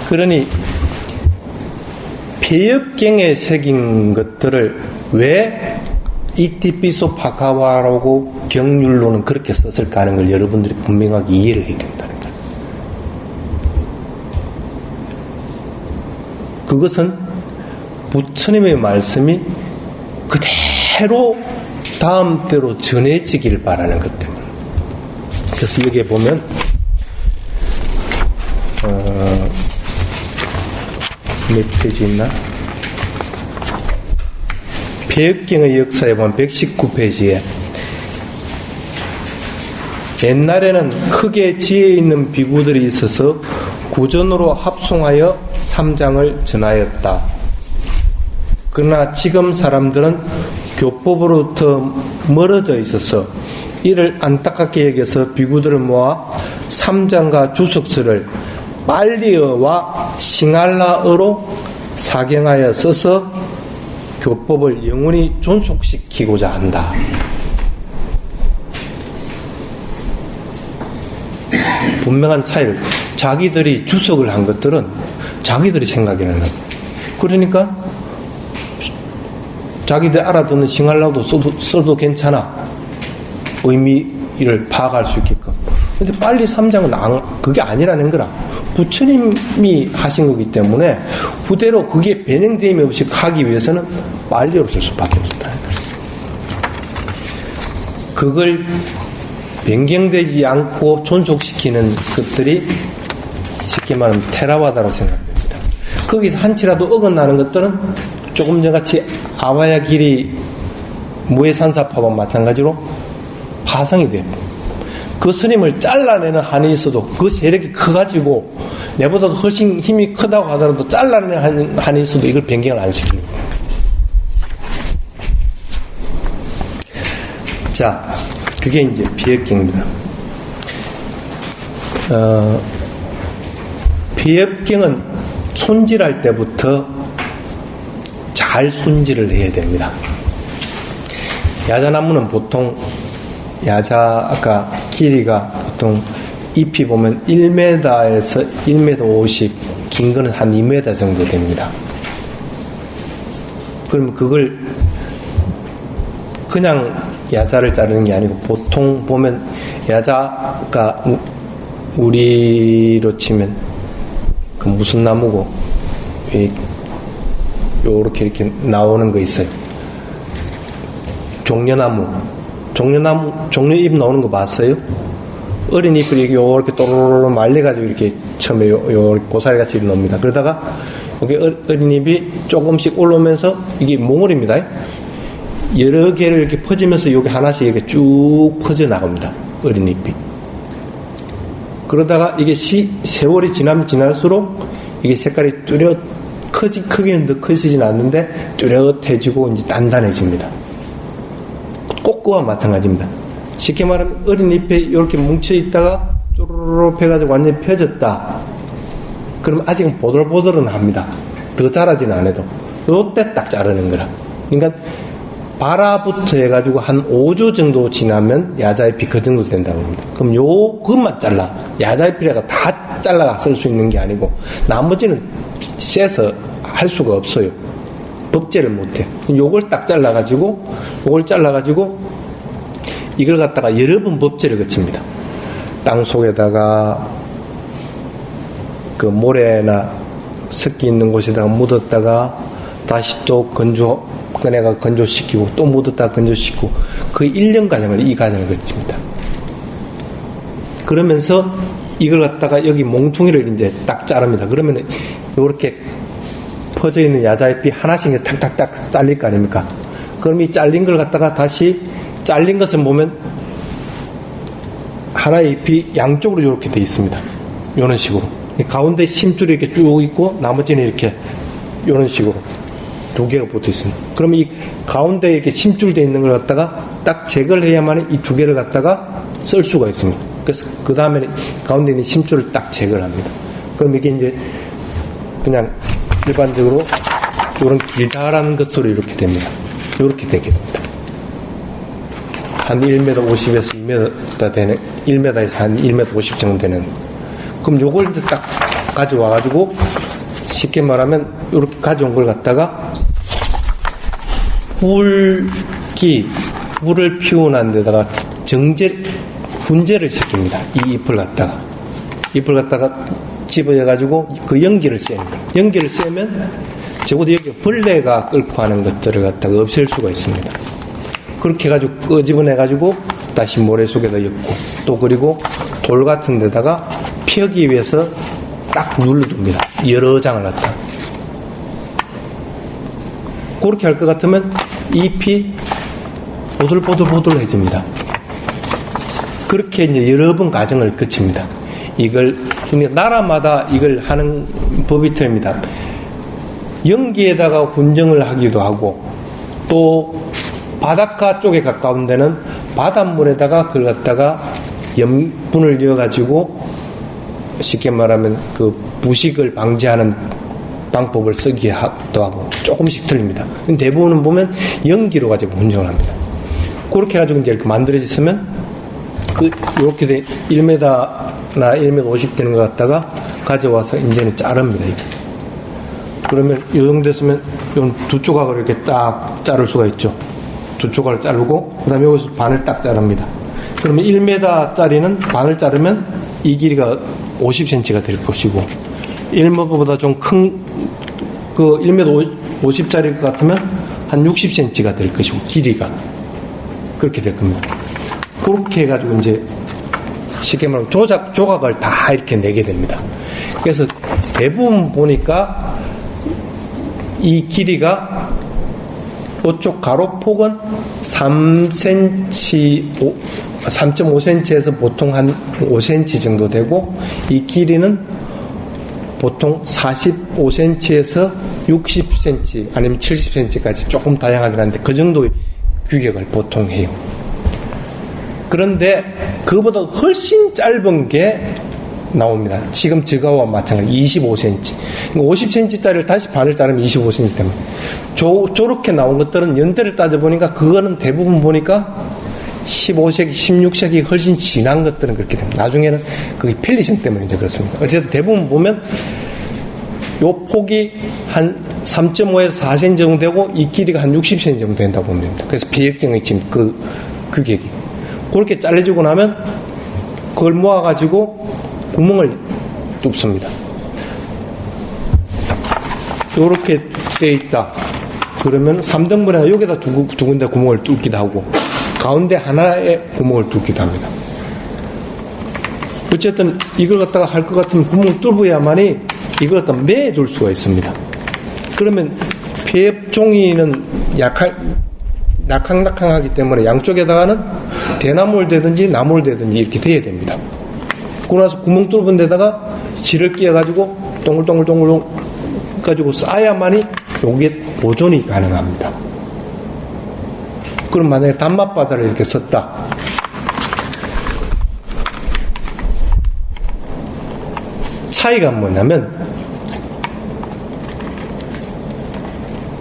그러니 폐엽경에 새긴 것들을 왜 이티피소 파카와라고 경률로는 그렇게 썼을까 하는 걸 여러분들이 분명하게 이해를 해야 된다는 거예요. 그것은 부처님의 말씀이 그대로 다음 때로 전해지길 바라는 것 때문에. 그래서 여기에 보면 몇 페이지 있나? 폐역경의 역사에 보면 119페이지에 옛날에는 크게 지혜 있는 비구들이 있어서 구전으로 합송하여 삼장을 전하였다. 그러나 지금 사람들은 교법으로부터 멀어져 있어서 이를 안타깝게 여겨서 비구들을 모아 삼장과 주석서를 빨리어와 싱할라어로 사경하여 써서 교법을 영원히 존속시키고자 한다. 분명한 차이를, 자기들이 주석을 한 것들은 자기들이 생각해내는 거예요. 그러니까 자기들 알아듣는 싱할라어도 써도 괜찮아. 의미를 파악할 수 있게끔. 근데 빨리 삼장은 그게 아니라는 거라. 부처님이 하신 거기 때문에 후대로 그게 변형됨이 없이 하기 위해서는 빨리로 쓸 수밖에 없었다. 그걸 변경되지 않고 존속시키는 것들이 쉽게 말하면 테라와다라고 생각됩니다. 거기서 한치라도 어긋나는 것들은 조금 전같이 아와야 길이 무해산사파와 마찬가지로 파성이 돼요. 그 스님을 잘라내는 한이 있어도 그 세력이 커가지고 내보다도 훨씬 힘이 크다고 하더라도 잘라내는 한이 있어도 이걸 변경을 안 시키는 거예요. 자, 그게 이제 비협경입니다. 비협경은 손질할 때부터 잘 손질을 해야 됩니다. 야자나무는 보통 아까 길이가 보통 잎이 보면 1m에서 1m 50, 긴 거는 한 2m 정도 됩니다. 그럼 그걸 그냥 야자를 자르는 게 아니고 보통 보면 야자가 우리로 치면 그 무슨 나무고 요렇게 이렇게 나오는 거 있어요. 종려잎 나오는 거 봤어요? 어린 잎을 이렇게 요렇게 또로로로 말려가지고 이렇게 처음에 요 고사리 같이 나옵니다. 그러다가 여기 어린 잎이 조금씩 올라오면서 이게 몽울입니다. 여러 개를 이렇게 퍼지면서 여기 하나씩 이렇게 쭉 퍼져 나갑니다. 어린 잎이. 그러다가 이게 세월이 지나면 지날수록 이게 색깔이 크기는 더 커지진 않는데 뚜렷해지고 이제 단단해집니다. 꼭 그와 마찬가지입니다. 쉽게 말하면 어린 잎에 이렇게 뭉쳐 있다가 쪼르륵 해가지고 완전히 펴졌다. 그럼 아직은 보들보들은 합니다. 더 자라지는 않아도. 요때 딱 자르는 거라. 그러니까 발화부터 해가지고 한 5주 정도 지나면 야자잎이 그 정도 된다고 합니다. 그럼 그것만 잘라. 야자잎이라가 다 잘라가 쓸 수 있는 게 아니고 나머지는 쎄서 할 수가 없어요. 법제를 못해. 요걸 딱 잘라가지고 이걸 갖다가 여러 번 법제를 거칩니다. 땅 속에다가 그 모래나 습기 있는 곳에다가 묻었다가 다시 또 꺼내가 건조시키고 또 묻었다가 건조시키고 그 1년 과정을 이 과정을 거칩니다. 그러면서 이걸 갖다가 여기 몽퉁이를 이제 딱 자릅니다. 그러면 이렇게 퍼져 있는 야자잎이 하나씩 탁탁탁 잘릴 거 아닙니까? 그럼 이 잘린 걸 갖다가 다시 잘린 것을 보면 하나의 잎이 양쪽으로 이렇게 돼 있습니다. 이런 식으로. 가운데 심줄이 이렇게 쭉 있고 나머지는 이렇게 이런 식으로 두 개가 붙어 있습니다. 그러면 이 가운데 이렇게 심줄되어 있는 걸 갖다가 딱 제거를 해야만 이 두 개를 갖다가 쓸 수가 있습니다. 그래서 그 다음에 가운데 있는 심줄을 딱 제거를 합니다. 그럼 이게 이제 그냥 일반적으로 이런 길다란 것으로 이렇게 됩니다. 이렇게 되게 됩니다. 한 1m 50에서 2m 되는, 1m에서 한 1m 50 정도 되는. 그럼 요걸 이제 딱 가져와가지고 쉽게 말하면 이렇게 가져온 걸 갖다가 불을 피우고 난 데다가 분재를 시킵니다. 이 잎을 갖다가 집어여가지고 그 연기를 쐬는 거예요. 연기를 쐬면 적어도 여기 벌레가 끓고 하는 것들을 갖다가 없앨 수가 있습니다. 그렇게 해가지고 끄집어내가지고 다시 모래 속에다 엮고 또 그리고 돌 같은 데다가 펴기 위해서 딱 눌러둡니다. 여러 장을 갖다. 그렇게 할 것 같으면 잎이 보들보들해집니다. 그렇게 이제 여러 번 과정을 거칩니다. 이걸 나라마다 이걸 하는 법이 틀립니다. 연기에다가 분정을 하기도 하고 또 바닷가 쪽에 가까운 데는 바닷물에다가 그걸 갖다가 염분을 넣어가지고 쉽게 말하면 그 부식을 방지하는 방법을 쓰기도 하고 조금씩 틀립니다. 대부분은 보면 연기로 가지고 분정을 합니다. 그렇게 해가지고 이제 이렇게 만들어졌으면 이렇게 돼 1m나 1m 50 되는 것 갖다가 가져와서 이제는 자릅니다. 그러면 이 정도 됐으면 두 조각을 이렇게 딱 자를 수가 있죠. 두 조각을 자르고 그 다음에 여기서 반을 딱 자릅니다. 그러면 1m짜리는 반을 자르면 이 길이가 50cm가 될 것이고 1m보다 좀 큰 그 1m 50짜리 같으면 한 60cm가 될 것이고 길이가 그렇게 될 겁니다. 그렇게 해가지고 이제 쉽게 말하면 조각을 다 이렇게 내게 됩니다. 그래서 대부분 보니까 이 길이가 이쪽 가로폭은 3.5cm에서 보통 한 5cm 정도 되고 이 길이는 보통 45cm에서 60cm 아니면 70cm까지 조금 다양하긴 한데 그 정도의 규격을 보통 해요. 그런데 그보다 훨씬 짧은 게 나옵니다. 지금 저거와 마찬가지 25cm. 50cm짜리를 다시 반을 자르면 25cm 됩니다. 저렇게 나온 것들은 연대를 따져보니까 그거는 대부분 보니까 15세기, 16세기 훨씬 지난 것들은 그렇게 됩니다. 나중에는 그게 펠리션 때문에 이제 그렇습니다. 어쨌든 대부분 보면 요 폭이 한 3.5에서 4cm 정도 되고 이 길이가 한 60cm 정도 된다고 보면 됩니다. 그래서 비역경의 지금 그 규격이. 그렇게 잘라주고 나면 그걸 모아가지고 구멍을 뚫습니다. 요렇게 돼 있다. 그러면 3등분에 여기다 두 군데 구멍을 뚫기도 하고, 가운데 하나에 구멍을 뚫기도 합니다. 어쨌든 이걸 갖다가 할 것 같으면 구멍을 뚫어야만이 이걸 갖다 매둘 수가 있습니다. 그러면 폐엽 종이는 낙항낙항하기 때문에 양쪽에다가는 대나무를 대든지 나무를 대든지 이렇게 돼야 됩니다. 그러고 나서 구멍 뚫은 데다가 실을 끼워가지고 동글동글 가지고 쌓아야만이 요게 보존이 가능합니다. 그럼 만약에 단맛바다를 이렇게 썼다. 차이가 뭐냐면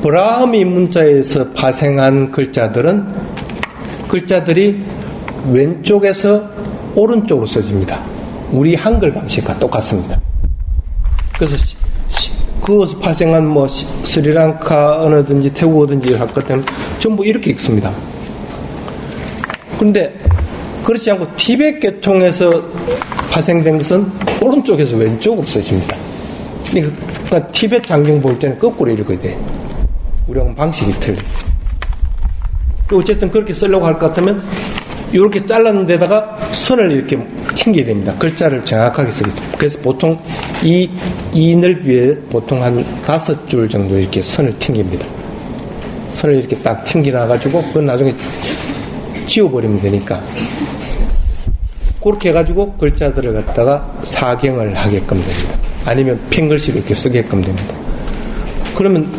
브라흐미 문자에서 파생한 글자들이 왼쪽에서 오른쪽으로 써집니다. 우리 한글 방식과 똑같습니다. 그래서 그것을 파생한 스리랑카 어느든지 태국어든지 할 것 때문에 전부 이렇게 읽습니다. 그런데 그렇지 않고 티베트 계통에서 파생된 것은 오른쪽에서 왼쪽으로 써집니다. 그러니까 티베트 장경 볼 때는 거꾸로 읽어야 돼. 우리하고는 방식이 틀려. 어쨌든 그렇게 쓰려고 할 것 같으면 이렇게 잘랐는 데다가 선을 이렇게 튕겨야 됩니다. 글자를 정확하게 쓰겠죠. 그래서 보통 이 넓이에 보통 한 5줄 정도 이렇게 선을 튕깁니다. 선을 이렇게 딱 튕겨놔가지고 그건 나중에 지워버리면 되니까 그렇게 해가지고 글자들을 갖다가 사경을 하게끔 됩니다. 아니면 펜글씨로 이렇게 쓰게끔 됩니다. 그러면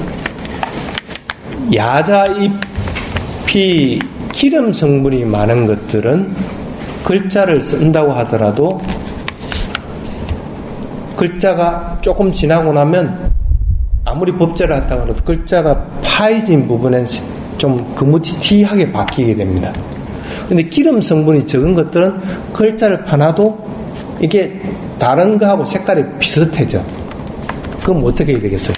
야자잎이 기름 성분이 많은 것들은 글자를 쓴다고 하더라도 글자가 조금 지나고 나면 아무리 법제를 했다고 해도 글자가 파여진 부분엔 좀 그무티티하게 바뀌게 됩니다. 근데 기름 성분이 적은 것들은 글자를 파놔도 이게 다른 거하고 색깔이 비슷해져. 그럼 어떻게 해야 되겠어요?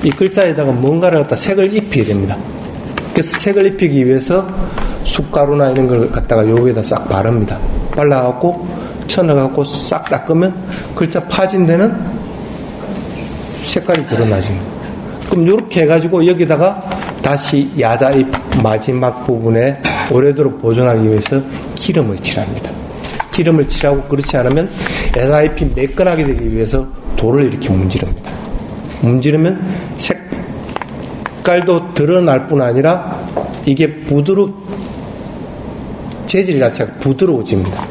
이 글자에다가 뭔가를 갖다 색을 입혀야 됩니다. 그래서 색을 입히기 위해서 숯가루나 이런 걸 갖다가 여기에다 싹 바릅니다. 발라갖고 쳐넣어갖고 싹 닦으면 글자 파진 데는 색깔이 드러나지. 그럼 이렇게 해가지고 여기다가 다시 야자잎 마지막 부분에 오래도록 보존하기 위해서 기름을 칠합니다. 기름을 칠하고 그렇지 않으면 야자잎이 매끈하게 되기 위해서 돌을 이렇게 문지릅니다. 문지르면 색깔도 드러날 뿐 아니라 이게 재질 자체가 부드러워집니다.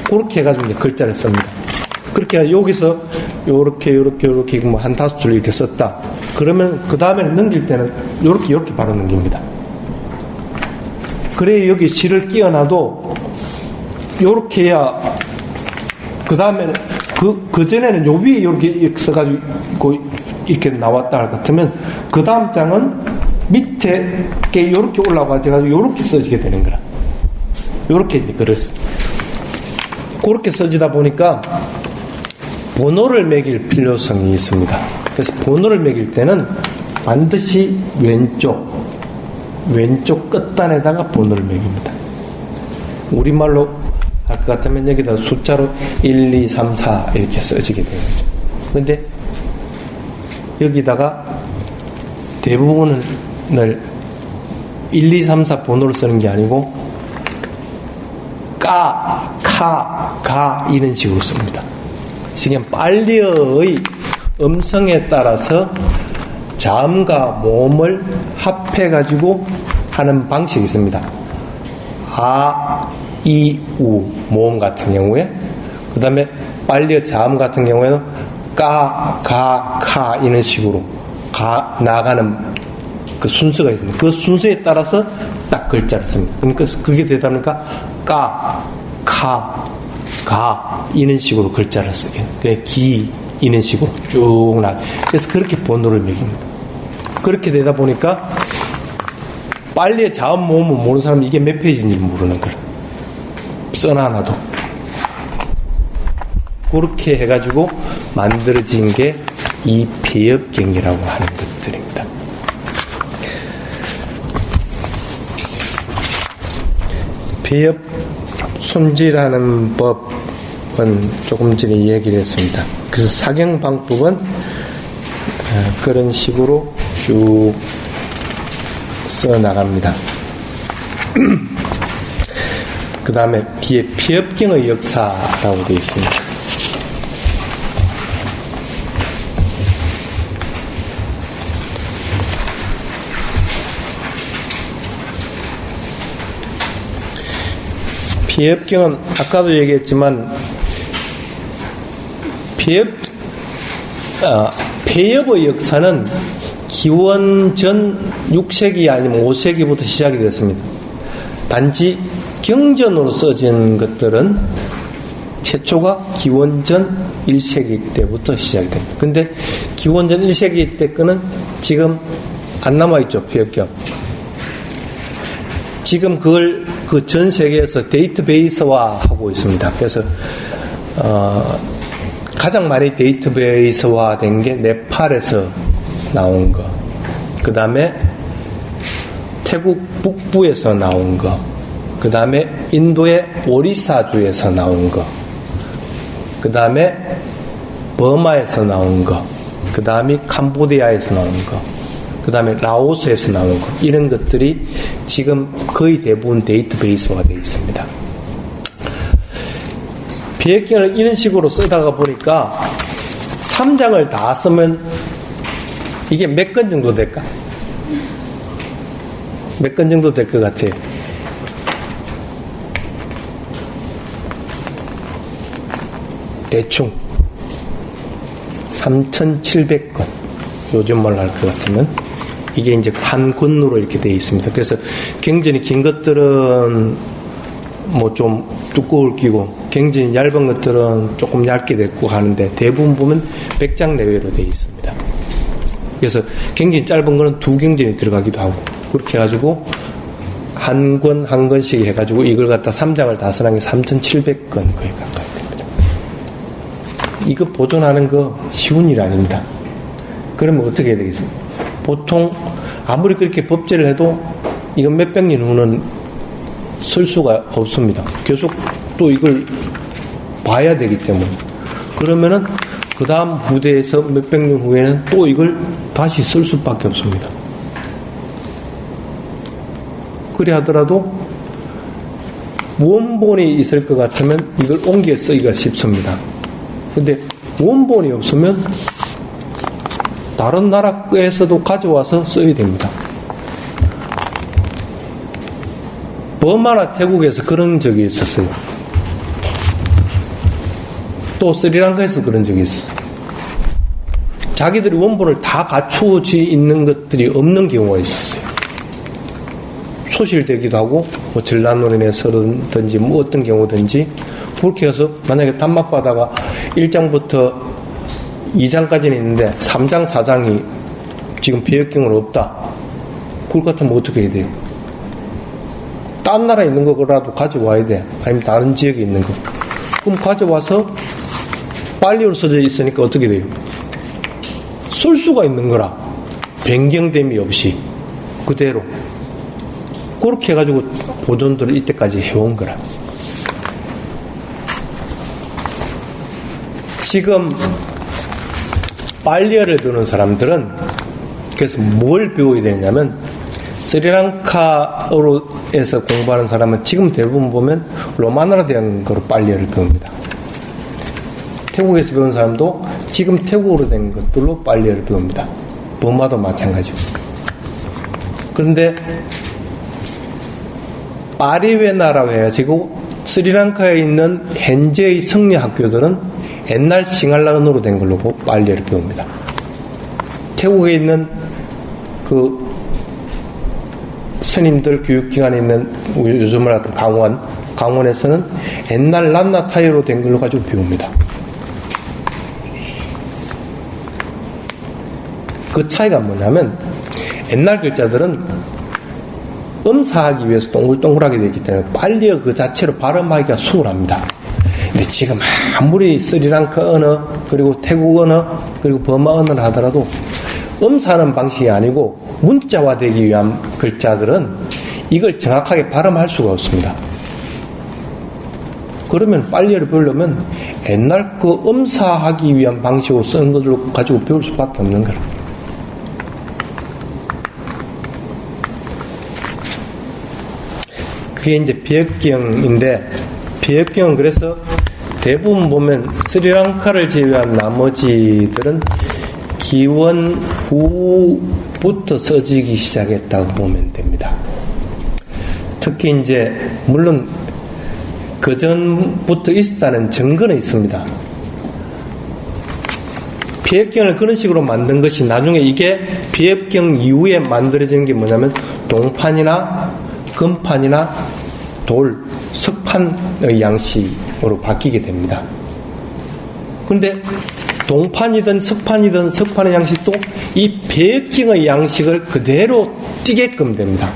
그렇게 해가지고 이제 글자를 씁니다. 그렇게 해서 여기서 요렇게 뭐 한 5줄 이렇게 썼다. 그러면 그 다음에 넘길 때는 요렇게 바로 넘깁니다. 그래 여기 실을 끼워놔도 요렇게 해야 그 다음에는 그 전에는 요 위에 이렇게 써가지고 이렇게 나왔다 할 것 같으면 그 다음 장은 밑에 게 요렇게 올라가가지고 요렇게 써지게 되는 거라. 요렇게 이제 글을 그렇게 써지다 보니까 번호를 매길 필요성이 있습니다. 그래서 번호를 매길 때는 반드시 왼쪽 끝단에다가 번호를 매깁니다. 우리말로 할 것 같으면 여기다 숫자로 1, 2, 3, 4 이렇게 써지게 되는 거죠. 근데 여기다가 대부분을 1, 2, 3, 4 번호를 쓰는 게 아니고 까, 카, 가 이런 식으로 씁니다. 지금 빨리어의 음성에 따라서 자음과 모음을 합해가지고 하는 방식이 있습니다. 아, 이, 우 모음 같은 경우에 그 다음에 빨리어 자음 같은 경우에는 까, 가, 카 이런 식으로 나가는 그 순서가 있습니다. 그 순서에 따라서 딱 글자를 씁니다. 그러니까 그게 되다 보니까 까, 카, 가 이런 식으로 글자를 쓰게. 그래 기 이런 식으로 쭉 나. 그래서 그렇게 번호를 매깁니다. 그렇게 되다 보니까 빨리 자음 모음을 모르는 사람은 이게 몇 페이지인지 모르는 거라. 써놔놔도. 그렇게 해가지고 만들어진 게 이 배엽경이라고 하는 것들입니다. 배엽 손질하는 법은 조금 전에 얘기를 했습니다. 그래서 사경 방법은 그런 식으로 쭉 써나갑니다. 그 다음에 뒤에 피업경의 역사라고 되어 있습니다. 피업경은 아까도 얘기했지만 폐업의 역사는 기원전 6세기 아니면 5세기부터 시작이 됐습니다. 단지 경전으로 써진 것들은 최초가 기원전 1세기 때부터 시작이 됩니다. 근데 기원전 1세기 때 거는 지금 안 남아있죠, 폐업경. 지금 그걸 그 전 세계에서 데이터베이스화하고 있습니다. 그래서 가장 많이 데이터베이스화 된 게 네팔에서 나온 거, 그 다음에 태국 북부에서 나온 거, 그 다음에 인도의 오리사주에서 나온 거, 그 다음에 버마에서 나온 거, 그 다음에 캄보디아에서 나온 거, 그 다음에 라오스에서 나온 거, 이런 것들이 지금 거의 대부분 데이터베이스화가 되어 있습니다. 비획경을 이런 식으로 쓰다가 보니까 3장을 다 쓰면 이게 몇 건 정도 될까? 몇 건 정도 될 것 같아요? 대충 3,700건. 요즘 말로 할 것 같으면 이게 이제 한 권으로 이렇게 되어 있습니다. 그래서 경전이 긴 것들은 뭐 좀 두꺼울 끼고 경전이 얇은 것들은 조금 얇게 됐고 하는데 대부분 보면 100장 내외로 되어 있습니다. 그래서 경전이 짧은 거는 두 경전이 들어가기도 하고 그렇게 해가지고 한 권 한 권씩 해가지고 이걸 갖다 3장을 다 써는 게 3,700건 거의 가까이 됩니다. 이거 보존하는 거 쉬운 일 아닙니다. 그러면 어떻게 해야 되겠습니까? 보통 아무리 그렇게 법제를 해도 이건 몇백 년 후는 쓸 수가 없습니다. 계속 또 이걸 봐야 되기 때문에. 그러면은 그 다음 부대에서 몇백 년 후에는 또 이걸 다시 쓸 수밖에 없습니다. 그래 하더라도 원본이 있을 것 같으면 이걸 옮겨 쓰기가 쉽습니다. 근데 원본이 없으면 다른 나라에서도 가져와서 써야 됩니다. 버마나 태국에서 그런 적이 있었어요. 또 스리랑카에서 그런 적이 있었어요. 자기들이 원본을 다 갖추어지 있는 것들이 없는 경우가 있었어요. 소실되기도 하고 뭐 전란노린에서든지 뭐 어떤 경우든지 그렇게 해서 만약에 단막바다가 1장부터 2장까지는 있는데 3장, 4장이 지금 비역경은 없다. 그럴 것 같으면 어떻게 해야 돼요? 딴 나라에 있는 거라도 가져와야 돼. 아니면 다른 지역에 있는 거. 그럼 가져와서 빨리로 써져 있으니까 어떻게 돼요? 쓸 수가 있는 거라. 변경됨이 없이 그대로. 그렇게 해가지고 보존들을 이때까지 해온 거라. 지금 빨리어를 배우는 사람들은 그래서 뭘 배워야 되냐면 스리랑카어로에서 공부하는 사람은 지금 대부분 보면 로마나라 된 거로 빨리어를 배웁니다. 태국에서 배운 사람도 지금 태국어로 된 것들로 빨리어를 배웁니다. 버마도 마찬가지고. 그런데 파리웨나라고 해가지고 스리랑카에 있는 현재의 성리 학교들은 옛날 싱할라 언어로 된 걸로 빨리어를 배웁니다. 태국에 있는 그 스님들 교육기관에 있는 요즘 말하던 강원에서는 옛날 란나타이로 된 걸로 가지고 배웁니다. 그 차이가 뭐냐면 옛날 글자들은 음사하기 위해서 동글동글하게 되기 때문에 빨리어 그 자체로 발음하기가 수월합니다. 근데 지금 아무리 스리랑카 언어 그리고 태국 언어 그리고 버마 언어를 하더라도 음사하는 방식이 아니고 문자화되기 위한 글자들은 이걸 정확하게 발음할 수가 없습니다. 그러면 빨리어를 배우려면 옛날 그 엄사하기 위한 방식으로 쓴 것을 가지고 배울 수밖에 없는 거라. 그게 이제 비역경인데, 비역경은 그래서 대부분 보면 스리랑카를 제외한 나머지들은 기원 후부터 써지기 시작했다고 보면 됩니다. 특히 이제 물론 그 전부터 있었다는 증거는 있습니다. 비역경을 그런 식으로 만든 것이 나중에 이게 비역경 이후에 만들어지는 게 뭐냐면 동판이나 금판이나 돌, 석판의 양식으로 바뀌게 됩니다. 그런데 동판이든 석판의 양식도 이 비역경의 양식을 그대로 띄게끔 됩니다.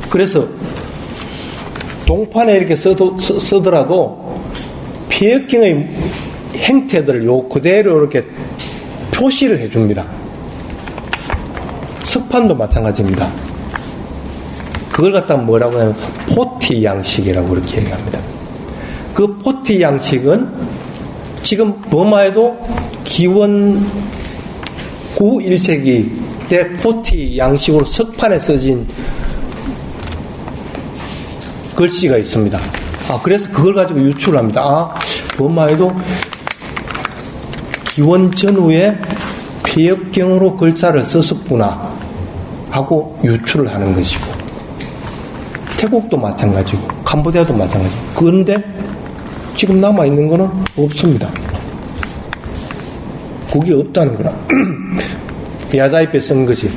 그래서 동판에 이렇게 쓰더라도 비역경의 행태들을 요 그대로 이렇게 표시를 해줍니다. 석판도 마찬가지입니다. 그걸 갖다가 뭐라고 하냐면 포티 양식이라고 그렇게 얘기합니다. 그 포티 양식은 지금 버마에도 기원 9, 1세기 때 포티 양식으로 석판에 써진 글씨가 있습니다. 그래서 그걸 가지고 유출을 합니다. 버마에도 기원 전후에 비역경으로 글자를 썼었구나 하고 유출을 하는 것이고, 태국도 마찬가지고 캄보디아도 마찬가지고. 그런데 지금 남아있는 거는 없습니다. 그게 없다는 거라. 야자입에 쓴 것이.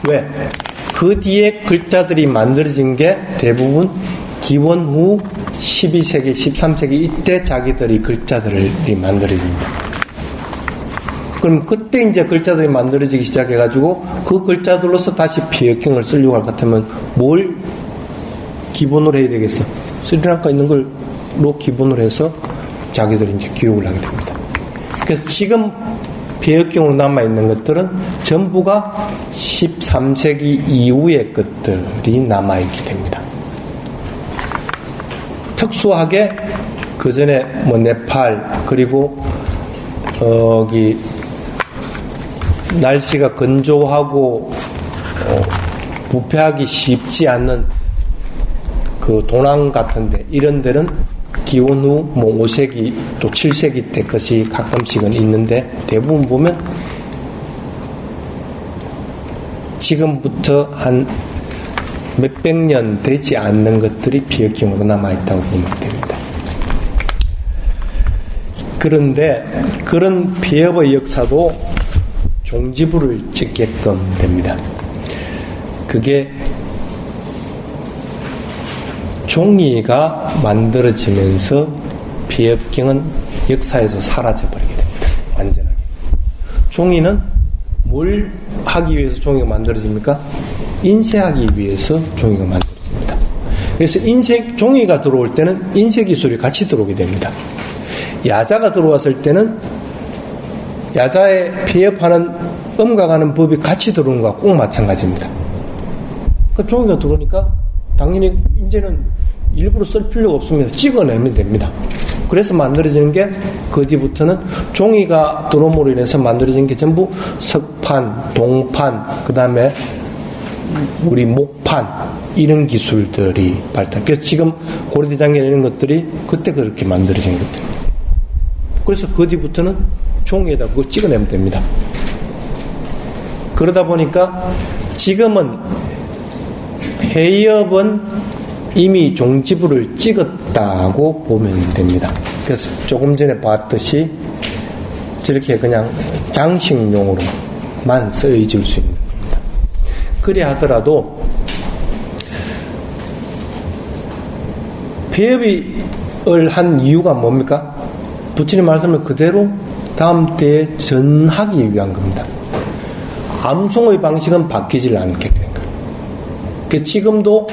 왜? 그 뒤에 글자들이 만들어진 게 대부분 기원 후 12세기, 13세기 이때 자기들이 글자들이 만들어집니다. 그럼 그때 이제 글자들이 만들어지기 시작해가지고 그 글자들로서 다시 비역경을 쓰려고 할 것 같으면 뭘 기본으로 해야 되겠어? 스리랑카 있는 걸로 기본으로 해서 자기들이 이제 기록을 하게 됩니다. 그래서 지금 비역경으로 남아있는 것들은 전부가 13세기 이후의 것들이 남아있게 됩니다. 특수하게 그 전에 뭐 네팔, 그리고 여기 날씨가 건조하고 부패하기 쉽지 않는 그 도낭 같은데, 이런 데는 기원 후 뭐 5세기 또 7세기 때 것이 가끔씩은 있는데, 대부분 보면 지금부터 한 몇백 년 되지 않는 것들이 비역경으로 남아있다고 보면 됩니다. 그런데 그런 비협의 역사도 종지부를 찍게끔 됩니다. 그게 종이가 만들어지면서 비협경은 역사에서 사라져버리게 됩니다. 완전하게. 종이는 뭘 하기 위해서 종이가 만들어집니까? 인쇄하기 위해서 종이가 만들어집니다. 그래서 종이가 들어올 때는 인쇄 기술이 같이 들어오게 됩니다. 야자가 들어왔을 때는 야자에 피협하는 음각하는 법이 같이 들어오는 것과 꼭 마찬가지입니다. 그 종이가 들어오니까 당연히 이제는 일부러 쓸 필요가 없습니다. 찍어내면 됩니다. 그래서 만들어지는 게 그 뒤부터는 종이가 들어옴으로 인해서 만들어진 게 전부 석판, 동판, 그 다음에 우리 목판, 이런 기술들이 발달. 그래서 지금 고려대장경 이런 것들이 그때 그렇게 만들어진 것들입니다. 그래서 그 뒤부터는 종이에다 그거 찍어내면 됩니다. 그러다 보니까 지금은 해협은 이미 종지부를 찍었다고 보면 됩니다. 그래서 조금 전에 봤듯이 저렇게 그냥 장식용으로만 쓰여질 수 있는 겁니다. 그래 하더라도 배협을 한 이유가 뭡니까? 부처님 말씀을 그대로 다음 때에 전하기 위한 겁니다. 암송의 방식은 바뀌질 않게 되는 거예요. 그러니까 지금도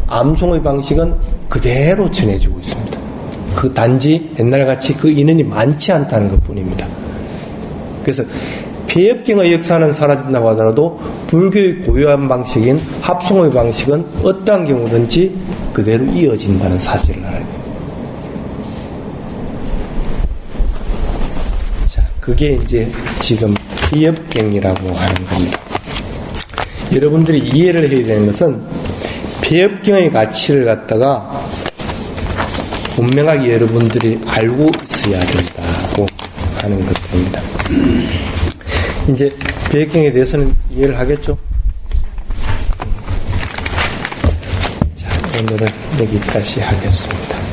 암송의 방식은 그대로 전해지고 있습니다. 그 단지 옛날같이 그 인원이 많지 않다는 것 뿐입니다. 그래서 폐협경의 역사는 사라진다고 하더라도 불교의 고유한 방식인 합송의 방식은 어떠한 경우든지 그대로 이어진다는 사실을 알아야 돼요. 자, 그게 이제 지금 비협경이라고 하는 겁니다. 여러분들이 이해를 해야 되는 것은 비협경의 가치를 갖다가 분명하게 여러분들이 알고 있어야 된다고 하는 것입니다. 이제 비협경에 대해서는 이해를 하겠죠? 자, 오늘은 여기까지 하겠습니다.